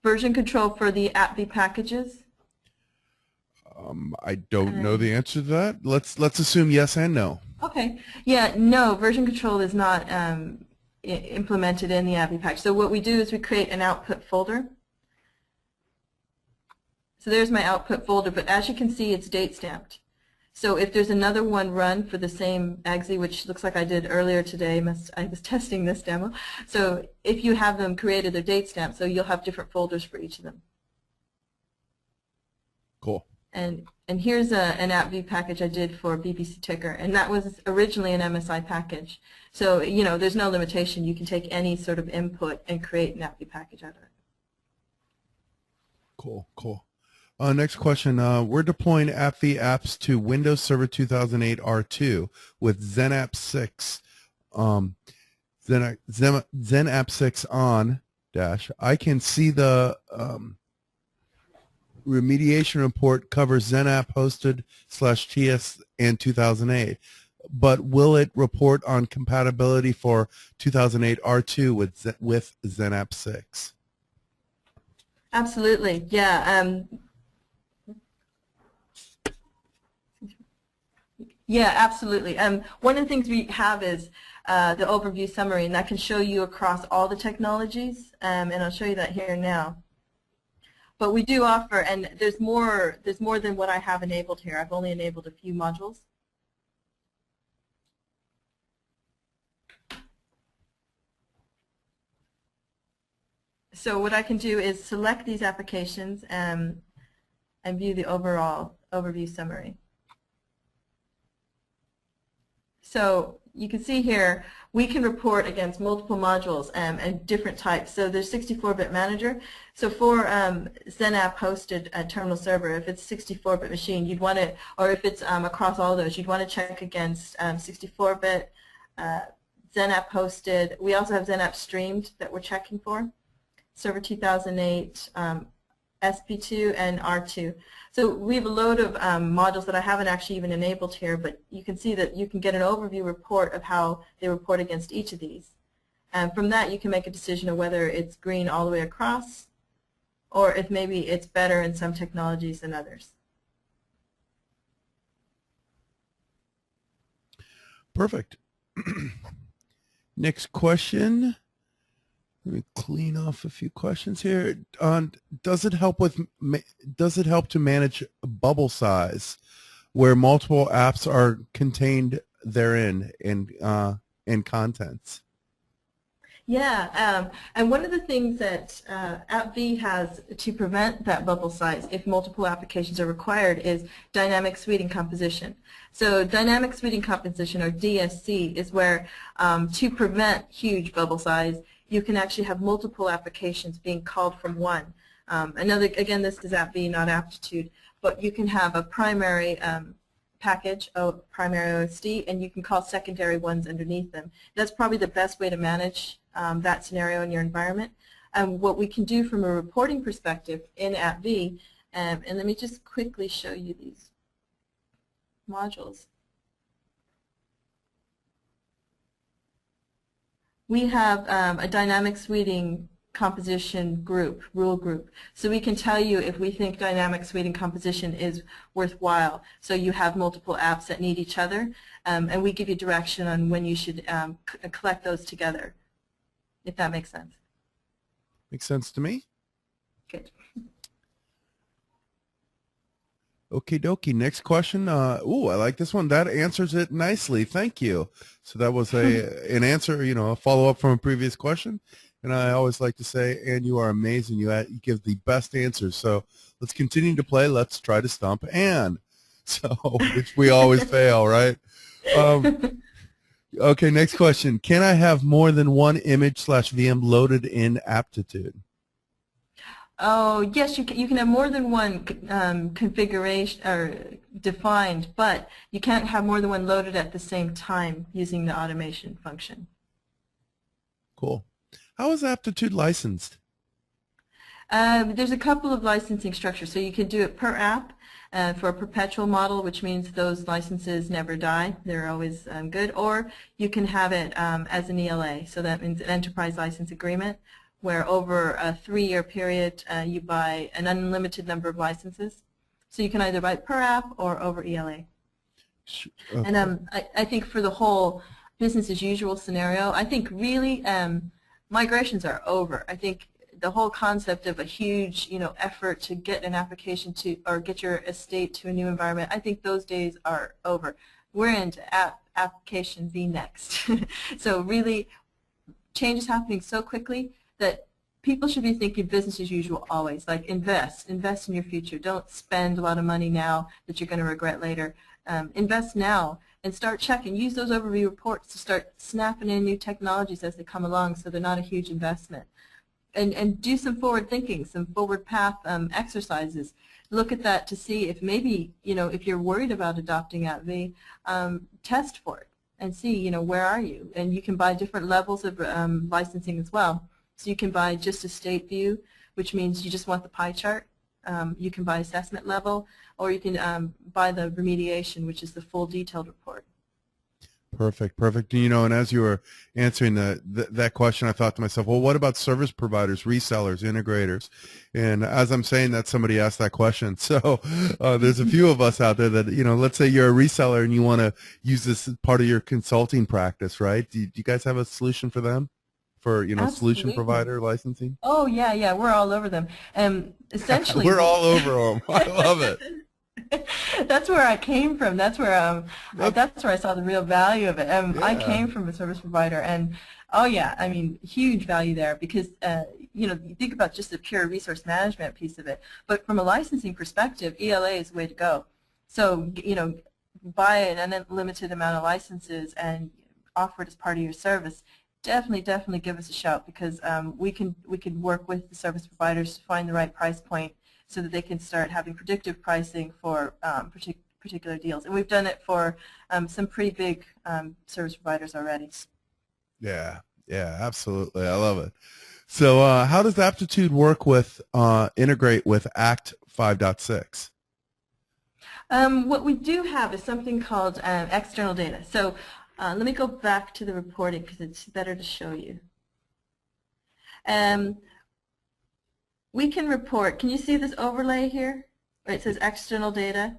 Version control for the AppV packages? I don't know the answer to that. Let's assume yes and no. Okay. Yeah, no, version control is not implemented in the AppV package. So what we do is we create an output folder. So there's my output folder, but as you can see, it's date stamped. So if there's another one run for the same exe, which looks like I did earlier today, I was testing this demo. So if you have them created, they're date stamped, so you'll have different folders for each of them. Cool. And here's an AppV package I did for BBC Ticker, and that was originally an MSI package. So there's no limitation. You can take any sort of input and create an AppV package out of it. Cool, cool. Next question. We're deploying AppV apps to Windows Server 2008 R2 with XenApp 6. XenApp 6 on dash. I can see the remediation report covers XenApp hosted /TS and 2008. But will it report on compatibility for 2008 R2 with XenApp 6? Absolutely, yeah. Yeah, absolutely. One of the things we have is the overview summary, and that can show you across all the technologies, and I'll show you that here now. But we do offer, and there's more than what I have enabled here. I've only enabled a few modules. So what I can do is select these applications and view the overall overview summary. So you can see here, we can report against multiple modules and different types. So there's 64-bit manager. So for XenApp hosted terminal server, if it's 64-bit machine, you'd want to, or if it's across all those, you'd want to check against 64-bit, XenApp hosted. We also have XenApp streamed that we're checking for, Server 2008, SP2 and R2. So we have a load of modules that I haven't actually even enabled here, but you can see that you can get an overview report of how they report against each of these. And from that you can make a decision of whether it's green all the way across or if maybe it's better in some technologies than others. Perfect. Next question. Let me clean off a few questions here. Does it help to manage bubble size where multiple apps are contained therein in contents? Yeah, and one of the things that AppV has to prevent that bubble size if multiple applications are required is dynamic suiting composition. So dynamic suiting composition, or DSC, is where to prevent huge bubble size, you can actually have multiple applications being called from one. Again, this is AppV, not aptitude, but you can have a primary package, a primary OSD, and you can call secondary ones underneath them. That's probably the best way to manage that scenario in your environment. What we can do from a reporting perspective in AppV, and let me just quickly show you these modules. We have a dynamic suiting composition group, rule group. So we can tell you if we think dynamic suiting composition is worthwhile. So you have multiple apps that need each other, and we give you direction on when you should collect those together, if that makes sense. Makes sense to me. Good. Okie dokie. Next question. Ooh, I like this one. That answers it nicely. Thank you. So that was an answer, a follow-up from a previous question. And I always like to say, Ann, you are amazing. You give the best answers. So let's continue to play. Let's try to stump Ann. So, which we always fail, right? Okay, next question. Can I have more than one image/VM loaded in Aptitude? Oh, yes, you can have more than one configuration or defined, but you can't have more than one loaded at the same time using the automation function. Cool. How is Aptitude licensed? There's a couple of licensing structures. So you can do it per app for a perpetual model, which means those licenses never die. They're always good. Or you can have it as an ELA. So that means an enterprise license agreement, where over a 3-year period you buy an unlimited number of licenses. So you can either buy it per app or over ELA. Okay. And I think for the whole business as usual scenario, I think really migrations are over. I think the whole concept of a huge, effort to get an application to, or get your estate to a new environment, I think those days are over. We're into application v.Next. So really, change is happening so quickly that people should be thinking business as usual always. Like invest in your future. Don't spend a lot of money now that you're going to regret later. Invest now and start checking. Use those overview reports to start snapping in new technologies as they come along, so they're not a huge investment. And do some forward thinking, some forward path exercises. Look at that to see if maybe, if you're worried about adopting AppV, test for it and see, where are you? And you can buy different levels of licensing as well. So you can buy just a state view, which means you just want the pie chart. You can buy assessment level, or you can buy the remediation, which is the full detailed report. Perfect, perfect. And as you were answering that question, I thought to myself, well, what about service providers, resellers, integrators? And as I'm saying that, somebody asked that question. So there's a few of us out there that, let's say you're a reseller and you want to use this as part of your consulting practice, right? Do you guys have a solution for them? For solution provider licensing? Oh yeah, we're all over them. Essentially, we're all over them. I love it. That's where I came from. That's where I saw the real value of it. Yeah. I came from a service provider, and oh yeah, I mean, huge value there because you think about just the pure resource management piece of it, but from a licensing perspective, ELA is the way to go. So buy an unlimited amount of licenses and offer it as part of your service. Definitely give us a shout, because we can work with the service providers to find the right price point so that they can start having predictive pricing for particular deals. And we've done it for some pretty big service providers already. Yeah, absolutely. I love it. So how does Aptitude work with, integrate with Act 5.6? What we do have is something called external data. So let me go back to the reporting because it's better to show you. We can report. Can you see this overlay here? Where it says external data.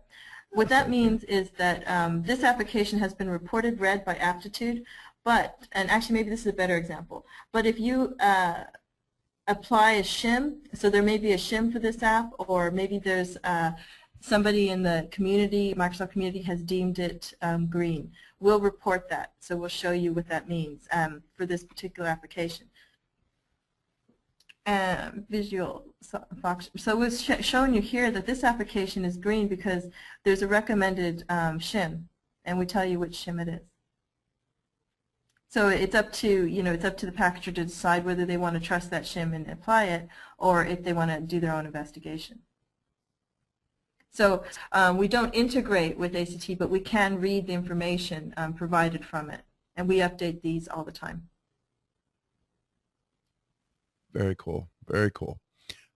What that means is that this application has been reported read by Aptitude, and actually maybe this is a better example, but if you apply a shim, so there may be a shim for this app, or maybe there's somebody in the community, Microsoft community, has deemed it green. We'll report that, so we'll show you what that means for this particular application. Visual function. So we're showing you here that this application is green because there's a recommended shim, and we tell you which shim it is. So it's up to the packager to decide whether they want to trust that shim and apply it, or if they want to do their own investigation. So we don't integrate with ACT, but we can read the information provided from it, and we update these all the time. Very cool. Very cool.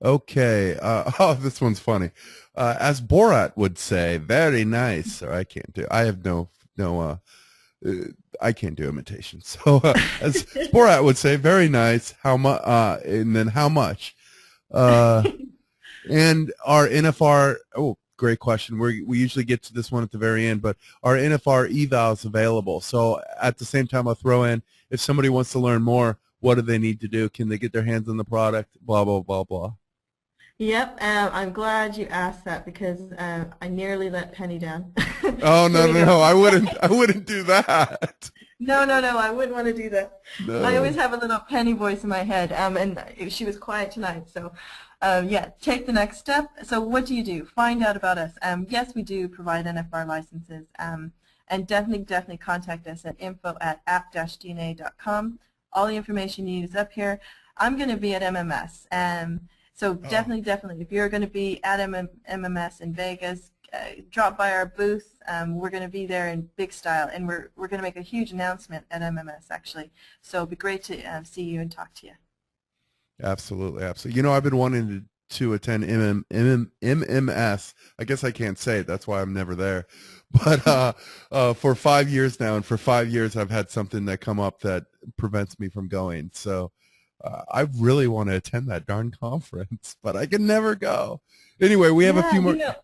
Okay. Oh, this one's funny. As Borat would say, very nice. Or I can't do. I have I can't do imitations. So as Borat would say, very nice. How much? And then how much? And our NFR. Oh, great question. We usually get to this one at the very end, but our NFR evals available. So at the same time, I'll throw in, if somebody wants to learn more, what do they need to do? Can they get their hands on the product? Blah, blah, blah, blah. Yep, I'm glad you asked that because I nearly let Penny down. Oh, no, I wouldn't do that. No, I wouldn't want to do that. No. I always have a little Penny voice in my head, and she was quiet tonight, so yeah, take the next step. So what do? Find out about us. Yes, we do provide NFR licenses, and definitely contact us at info@app-dna.com. All the information you need is up here. I'm going to be at MMS, so definitely, if you're going to be at MMS in Vegas, drop by our booth. We're going to be there in big style, and we're going to make a huge announcement at MMS actually. So it'd be great to see you and talk to you. Absolutely, absolutely. You know, I've been wanting to attend MMS. I guess I can't say it. That's why I'm never there. But for 5 years now, and for 5 years, I've had something that come up that prevents me from going. So I really want to attend that darn conference, but I can never go. Anyway, we have a Yeah, few more. you know,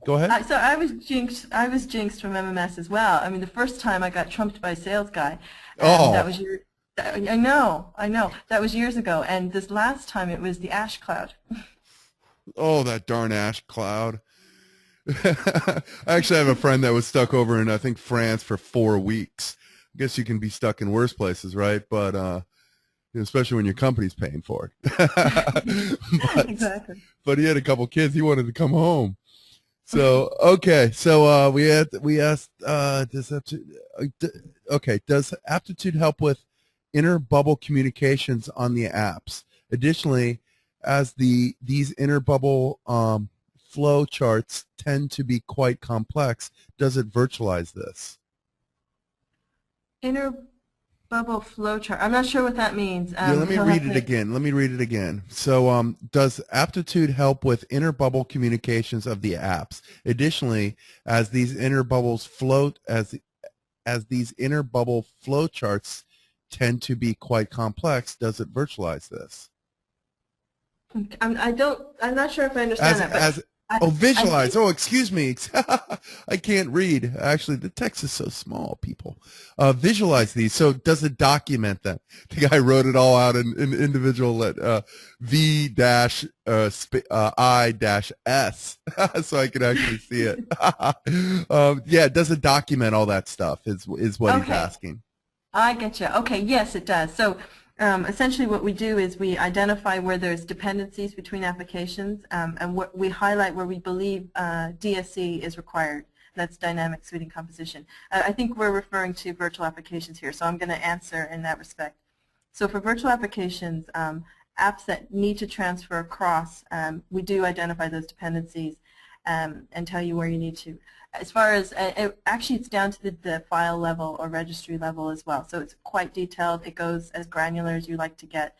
Go ahead. so I was jinxed. I was jinxed from MMS as well. I mean, the first time I got trumped by a sales guy, and that Oh, was your. I know, I know. That was years ago, and this last time it was the ash cloud. oh, that darn ash cloud. I actually have a friend that was stuck over in, I think, France for 4 weeks. I guess you can be stuck in worse places, right? But especially when your company's paying for it. but Exactly. but he had a couple kids. He wanted to come home. So okay, so we asked does aptitude help with inner bubble communications on the apps? Additionally, as these inner bubble flow charts tend to be quite complex, does it virtualize this? Inner bubble flowchart. I'm not sure what that means. Yeah, let me He'll read have it to. again. Let me read it again. So, does aptitude help with inner bubble communications of the apps? Additionally, as these inner bubbles float, as these inner bubble flow charts tend to be quite complex, does it virtualize this? I don't. I'm not sure if I understand As that, but as I, oh, I visualize. think. Oh, excuse me. I can't read. Actually, the text is so small, people. Visualize these. So does it document them? The guy wrote it all out in individual v dash I dash s, so I can actually see it. Yeah, does it document all that stuff? Is what he's Okay. asking. I get you. Okay, yes, it does. So essentially what we do is we identify where there's dependencies between applications and we highlight where we believe DSC is required. That's dynamic suiting composition. I think we're referring to virtual applications here, so I'm going to answer in that respect. So for virtual applications, apps that need to transfer across, we do identify those dependencies and tell you where you need to. As far as, actually it's down to the file level or registry level as well, so it's quite detailed. It goes as granular as you like to get.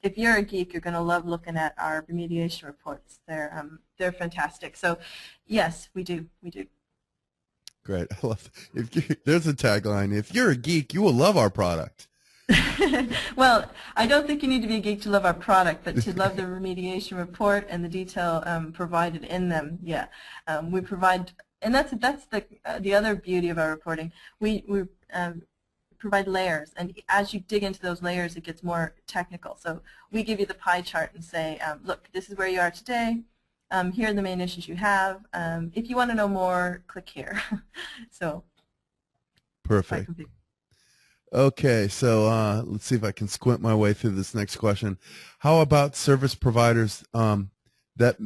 If you're a geek, you're going to love looking at our remediation reports. They're fantastic. So yes, we do. Great. I love. There's a tagline. If you're a geek, you will love our product. Well, I don't think you need to be a geek to love our product, but to love the remediation report and the detail provided in them, yeah. We provide, and that's the other beauty of our reporting. We provide layers, and as you dig into those layers, it gets more technical. So we give you the pie chart and say, look, this is where you are today. Here are the main issues you have. If you want to know more, click here. So, Perfect. Okay, so let's see if I can squint my way through this next question. How about service providers that?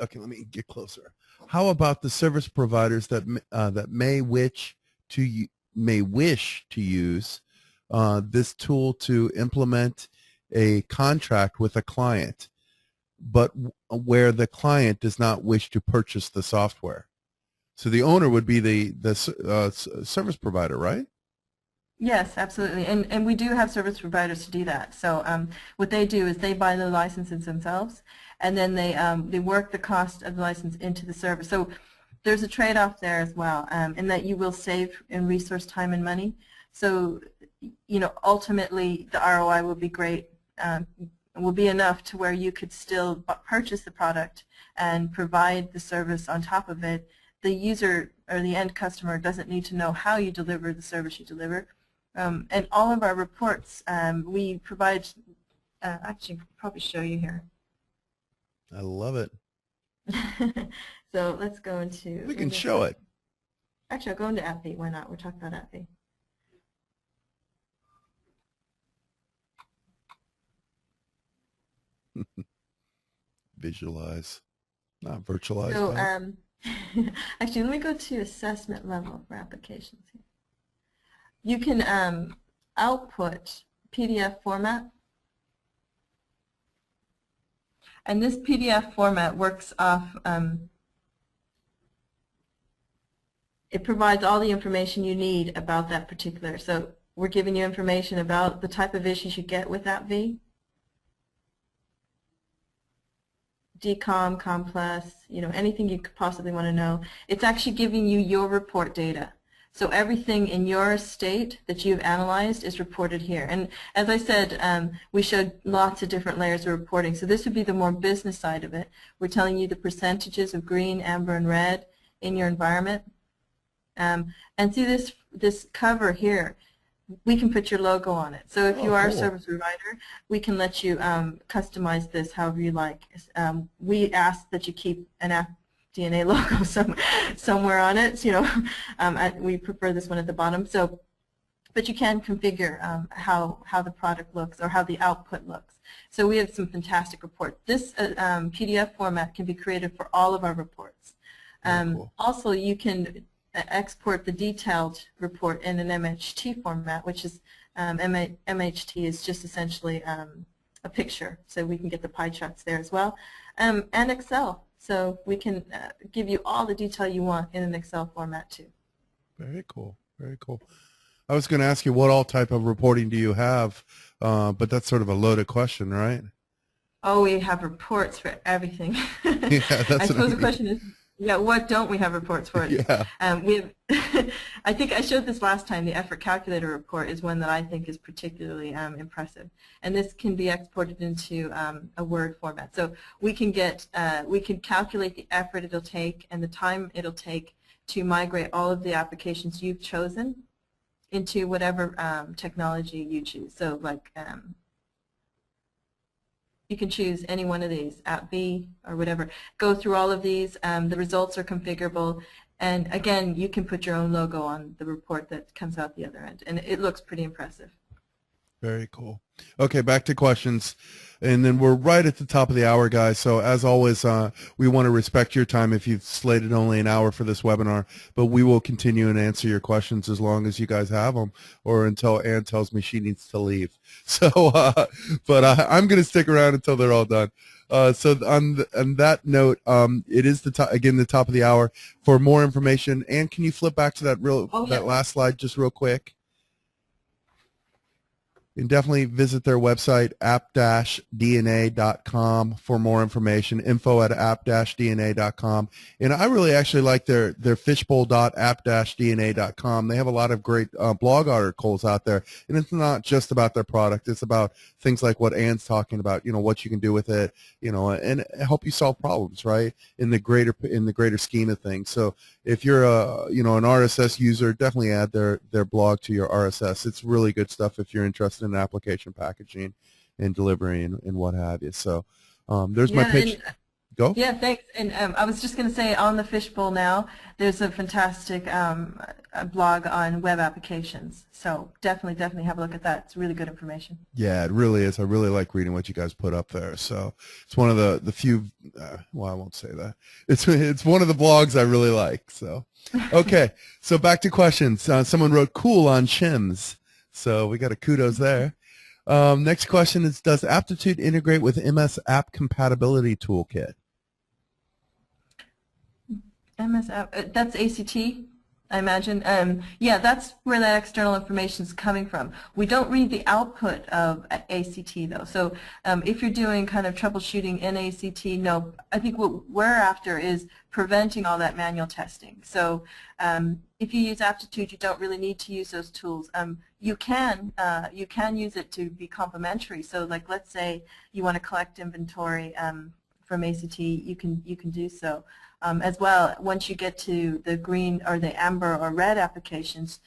Okay, let me get closer. How about the service providers that that may wish to use this tool to implement a contract with a client, but where the client does not wish to purchase the software? So the owner would be the service provider, right? Yes, absolutely, and we do have service providers to do that. So what they do is they buy the licenses themselves, and then they work the cost of the license into the service. So there's a trade-off there as well, in that you will save in resource, time, and money. So ultimately the ROI will be great, will be enough to where you could still purchase the product and provide the service on top of it. The user or the end customer doesn't need to know how you deliver the service you deliver. And all of our reports, we provide, actually I'll probably show you here. I love it. So let's go into... We can show it. Actually, I'll go into AppD. Why not? We're talking about AppD. Visualize, not virtualize. So actually, let me go to assessment level for applications here. You can output PDF format, and this PDF format works off, it provides all the information you need about that particular. So we're giving you information about the type of issues you get with AppV. DCOM, COMPLES, anything you could possibly want to know. It's actually giving you your report data. So everything in your state that you've analyzed is reported here. And as I said, we showed lots of different layers of reporting. So this would be the more business side of it. We're telling you the percentages of green, amber, and red in your environment. And see this cover here. We can put your logo on it. So if you are a service provider, we can let you customize this however you like. We ask that you keep an AppDNA logo somewhere on it. We prefer this one at the bottom. So, but you can configure how the product looks or how the output looks. So we have some fantastic reports. This PDF format can be created for all of our reports. Also, you can export the detailed report in an MHT format, which is MHT is just essentially a picture, so we can get the pie charts there as well, and Excel, so we can give you all the detail you want in an Excel format too. Very cool, very cool. I was going to ask you what all type of reporting do you have, but that's sort of a loaded question, right? Oh, we have reports for everything. Yeah, that's I suppose the question is, yeah, what don't we have reports for? Yeah. We have, I think I showed this last time, the effort calculator report is one that I think is particularly impressive. And this can be exported into a Word format. So we can calculate the effort it'll take and the time it'll take to migrate all of the applications you've chosen into whatever technology you choose. So like you can choose any one of these, AppV or whatever. Go through all of these. The results are configurable. And again, you can put your own logo on the report that comes out the other end. And it looks pretty impressive. Very cool. Okay, back to questions. And then we're right at the top of the hour, guys. So as always, we want to respect your time if you've slated only an hour for this webinar. But we will continue and answer your questions as long as you guys have them, or until Ann tells me she needs to leave. So, but I'm going to stick around until they're all done. So on that note, it is again the top of the hour. For more information, Ann, can you flip back to that that last slide just real quick? You can definitely visit their website, app-dna.com, for more information, info@app-dna.com. And I really actually like their fishbowl.app-dna.com. They have a lot of great blog articles out there. And it's not just about their product. It's about things like what Ann's talking about, what you can do with it, and help you solve problems, right, in the greater scheme of things. So if you're an RSS user, definitely add their blog to your RSS. It's really good stuff if you're interested in application packaging and delivery and what have you. So there's my pitch. Go. Yeah, thanks. And I was just going to say, on the Fishbowl now, there's a fantastic blog on web applications. So definitely have a look at that. It's really good information. Yeah, it really is. I really like reading what you guys put up there. So it's one of the few. Well, I won't say that. It's one of the blogs I really like. So okay. So back to questions. Someone wrote "cool" on shims. So we got a kudos there. Next question is, does Aptitude integrate with MS App Compatibility Toolkit? MS App, that's ACT, I imagine. Yeah, that's where that external information is coming from. We don't read the output of ACT, though. So if you're doing kind of troubleshooting in ACT, no, I think what we're after is preventing all that manual testing. So if you use Aptitude, you don't really need to use those tools. You can use it to be complementary. So like, let's say you want to collect inventory from ACT, you can do so. As well, once you get to the green or the amber or red applications,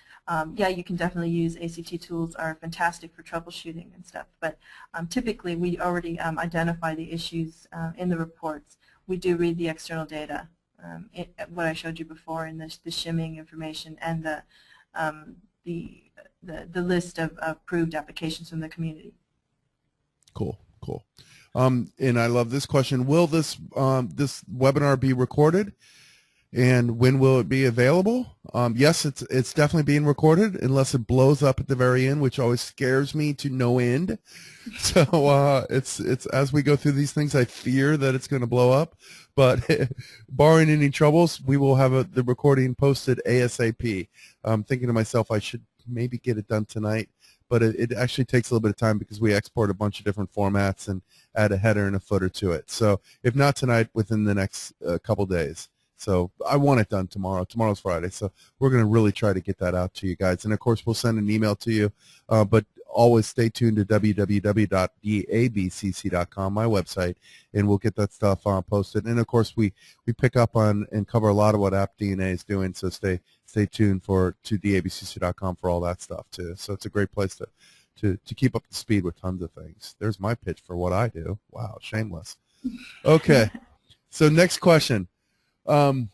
yeah, you can definitely use ACT tools, are fantastic for troubleshooting and stuff. But typically, we already identify the issues in the reports. We do read the external data, what I showed you before in the shimming information and the list of approved applications from the community. Cool. And I love this question. Will this webinar be recorded? And when will it be available? Yes, it's definitely being recorded, unless it blows up at the very end, which always scares me to no end. So it's as we go through these things, I fear that it's going to blow up. But barring any troubles, we will have the recording posted ASAP. I'm thinking to myself, I should maybe get it done tonight. but it actually takes a little bit of time because we export a bunch of different formats and add a header and a footer to it. So if not tonight, within the next couple days. So I want it done tomorrow. Tomorrow's Friday, so we're going to really try to get that out to you guys. And, of course, we'll send an email to you, but always stay tuned to www.dabcc.com, my website, and we'll get that stuff posted. And, of course, we pick up on and cover a lot of what AppDNA is doing, so stay tuned to dabcc.com for all that stuff, too. So it's a great place to keep up to speed with tons of things. There's my pitch for what I do. Wow, shameless. Okay, so next question. Sometimes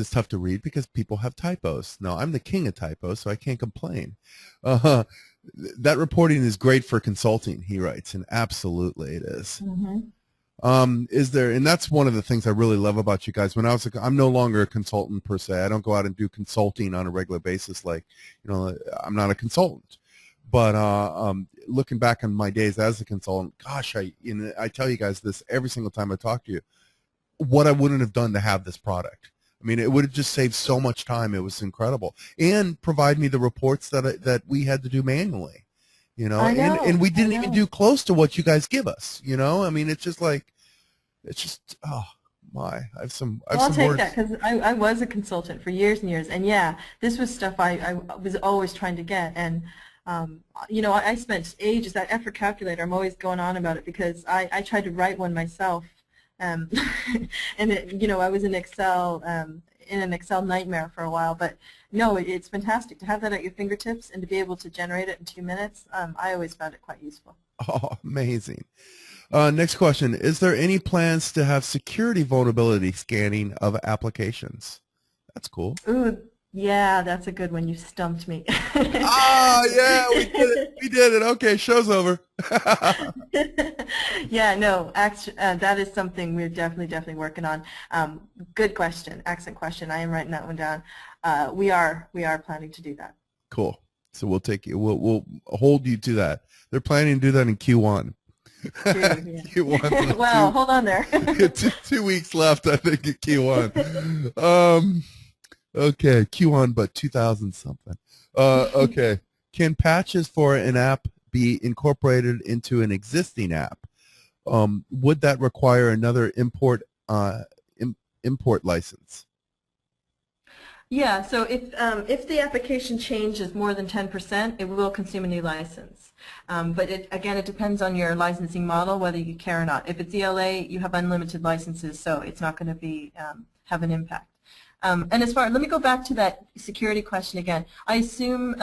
it's tough to read because people have typos. Now, I'm the king of typos, so I can't complain. That reporting is great for consulting, he writes, and absolutely it is. Is there, and that's one of the things I really love about you guys. When I'm no longer a consultant per se. I don't go out and do consulting on a regular basis. Like, I'm not a consultant. But looking back on my days as a consultant, gosh, I tell you guys this every single time I talk to you, what I wouldn't have done to have this product. I mean, it would have just saved so much time. It was incredible, and provide me the reports that we had to do manually. And we didn't even do close to what you guys give us. I mean, it's just oh my, I'll take words. That because I was a consultant for years and years, and yeah, this was stuff I was always trying to get. And I spent ages, that effort calculator, I'm always going on about it because I tried to write one myself, and I was in Excel, in an Excel nightmare for a while, but no, it's fantastic to have that at your fingertips and to be able to generate it in 2 minutes. I always found it quite useful. Oh, amazing. Next question, is there any plans to have security vulnerability scanning of applications? That's cool. Ooh. Yeah, that's a good one. You stumped me. Yeah, we did it. We did it. Okay, show's over. Yeah, no, that is something we're definitely working on. Good question, excellent question. I am writing that one down. We are planning to do that. Cool. So we'll hold you to that. They're planning to do that in Q1. Q1. Well, hold on there. 2 weeks left, I think, at Q1. Okay, Q1, but 2000 something. Okay, can patches for an app be incorporated into an existing app? Would that require another import license? Yeah, so if the application change is more than 10%, it will consume a new license. But again, it depends on your licensing model, whether you care or not. If it's ELA, you have unlimited licenses, so it's not going to be have an impact. And let me go back to that security question again. I assume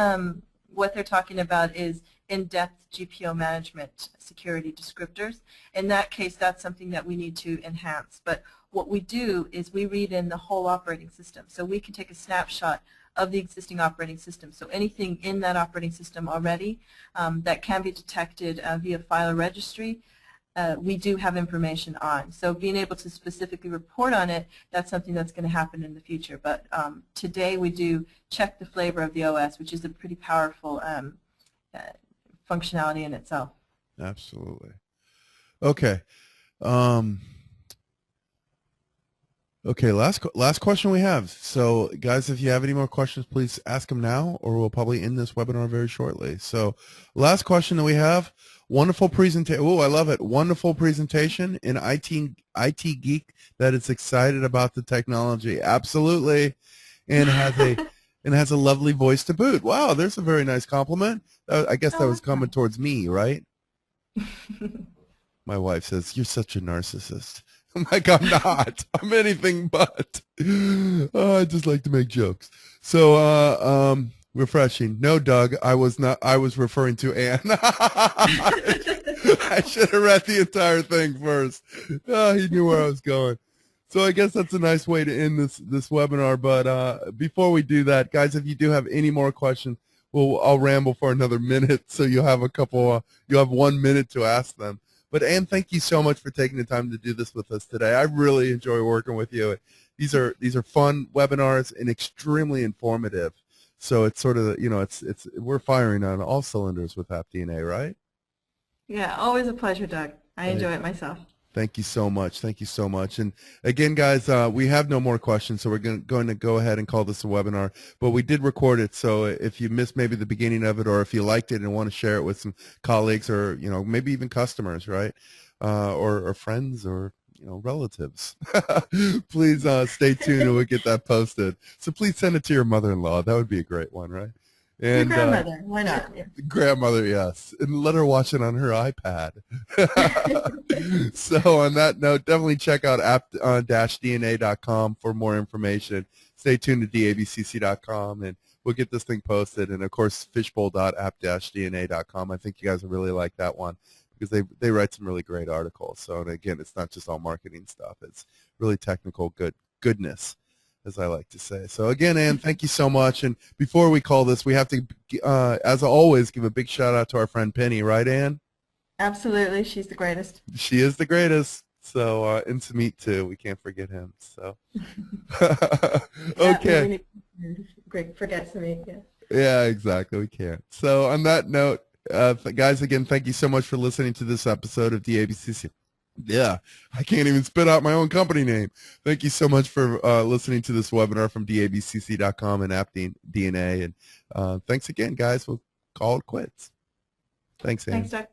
what they're talking about is in-depth GPO management security descriptors. In that case, that's something that we need to enhance. But what we do is we read in the whole operating system. So we can take a snapshot of the existing operating system. So anything in that operating system already that can be detected via file registry, we do have information on. So being able to specifically report on it, that's something that's going to happen in the future. But today we do check the flavor of the OS, which is a pretty powerful functionality in itself. Absolutely. Okay. Okay, last question we have. So, guys, if you have any more questions, please ask them now, or we'll probably end this webinar very shortly. So, last question that we have, wonderful presentation. Oh, I love it. Wonderful presentation in IT geek that is excited about the technology. Absolutely. And has a lovely voice to boot. Wow, there's a very nice compliment. I guess that was coming towards me, right? My wife says, "You're such a narcissist." I'm like, I'm not. I'm anything but. I just like to make jokes. So, refreshing. No, Doug, I was not. I was referring to Anne. I should have read the entire thing first. Oh, he knew where I was going. So I guess that's a nice way to end this webinar. But before we do that, guys, if you do have any more questions, I'll ramble for another minute. So you have you have 1 minute to ask them. But Anne, thank you so much for taking the time to do this with us today. I really enjoy working with you. These are fun webinars and extremely informative. So it's sort of, we're firing on all cylinders with AppDNA, right? Yeah, always a pleasure, Doug. I enjoy it myself. Thank you so much. Thank you so much. And again, guys, we have no more questions, so we're going to go ahead and call this a webinar. But we did record it, so if you missed maybe the beginning of it, or if you liked it and want to share it with some colleagues, or maybe even customers, right, or friends, or relatives, please stay tuned, and we'll get that posted. So please send it to your mother-in-law. That would be a great one, right? Your And grandmother, why not? Yeah. grandmother, yes, and let her watch it on her iPad. So on that note, definitely check out app-dna.com for more information. Stay tuned to dabcc.com, and we'll get this thing posted. And of course, fishbowl.app-dna.com. I think you guys will really like that one, because they write some really great articles. So, and again, it's not just all marketing stuff; it's really technical goodness, as I like to say. So again, Ann, thank you so much. And before we call this, we have to, as always, give a big shout out to our friend Penny, right, Ann? Absolutely, she's the greatest. She is the greatest. So, and Samit too. We can't forget him. So, okay. Forget Samit, yeah. Yeah, exactly. We can't. So on that note, guys, again, thank you so much for listening to this episode of DABCC. Yeah, I can't even spit out my own company name. Thank you so much for listening to this webinar from dabcc.com and AppDNA. And thanks again, guys. We'll call it quits. Thanks, Ann. Thanks, Doc.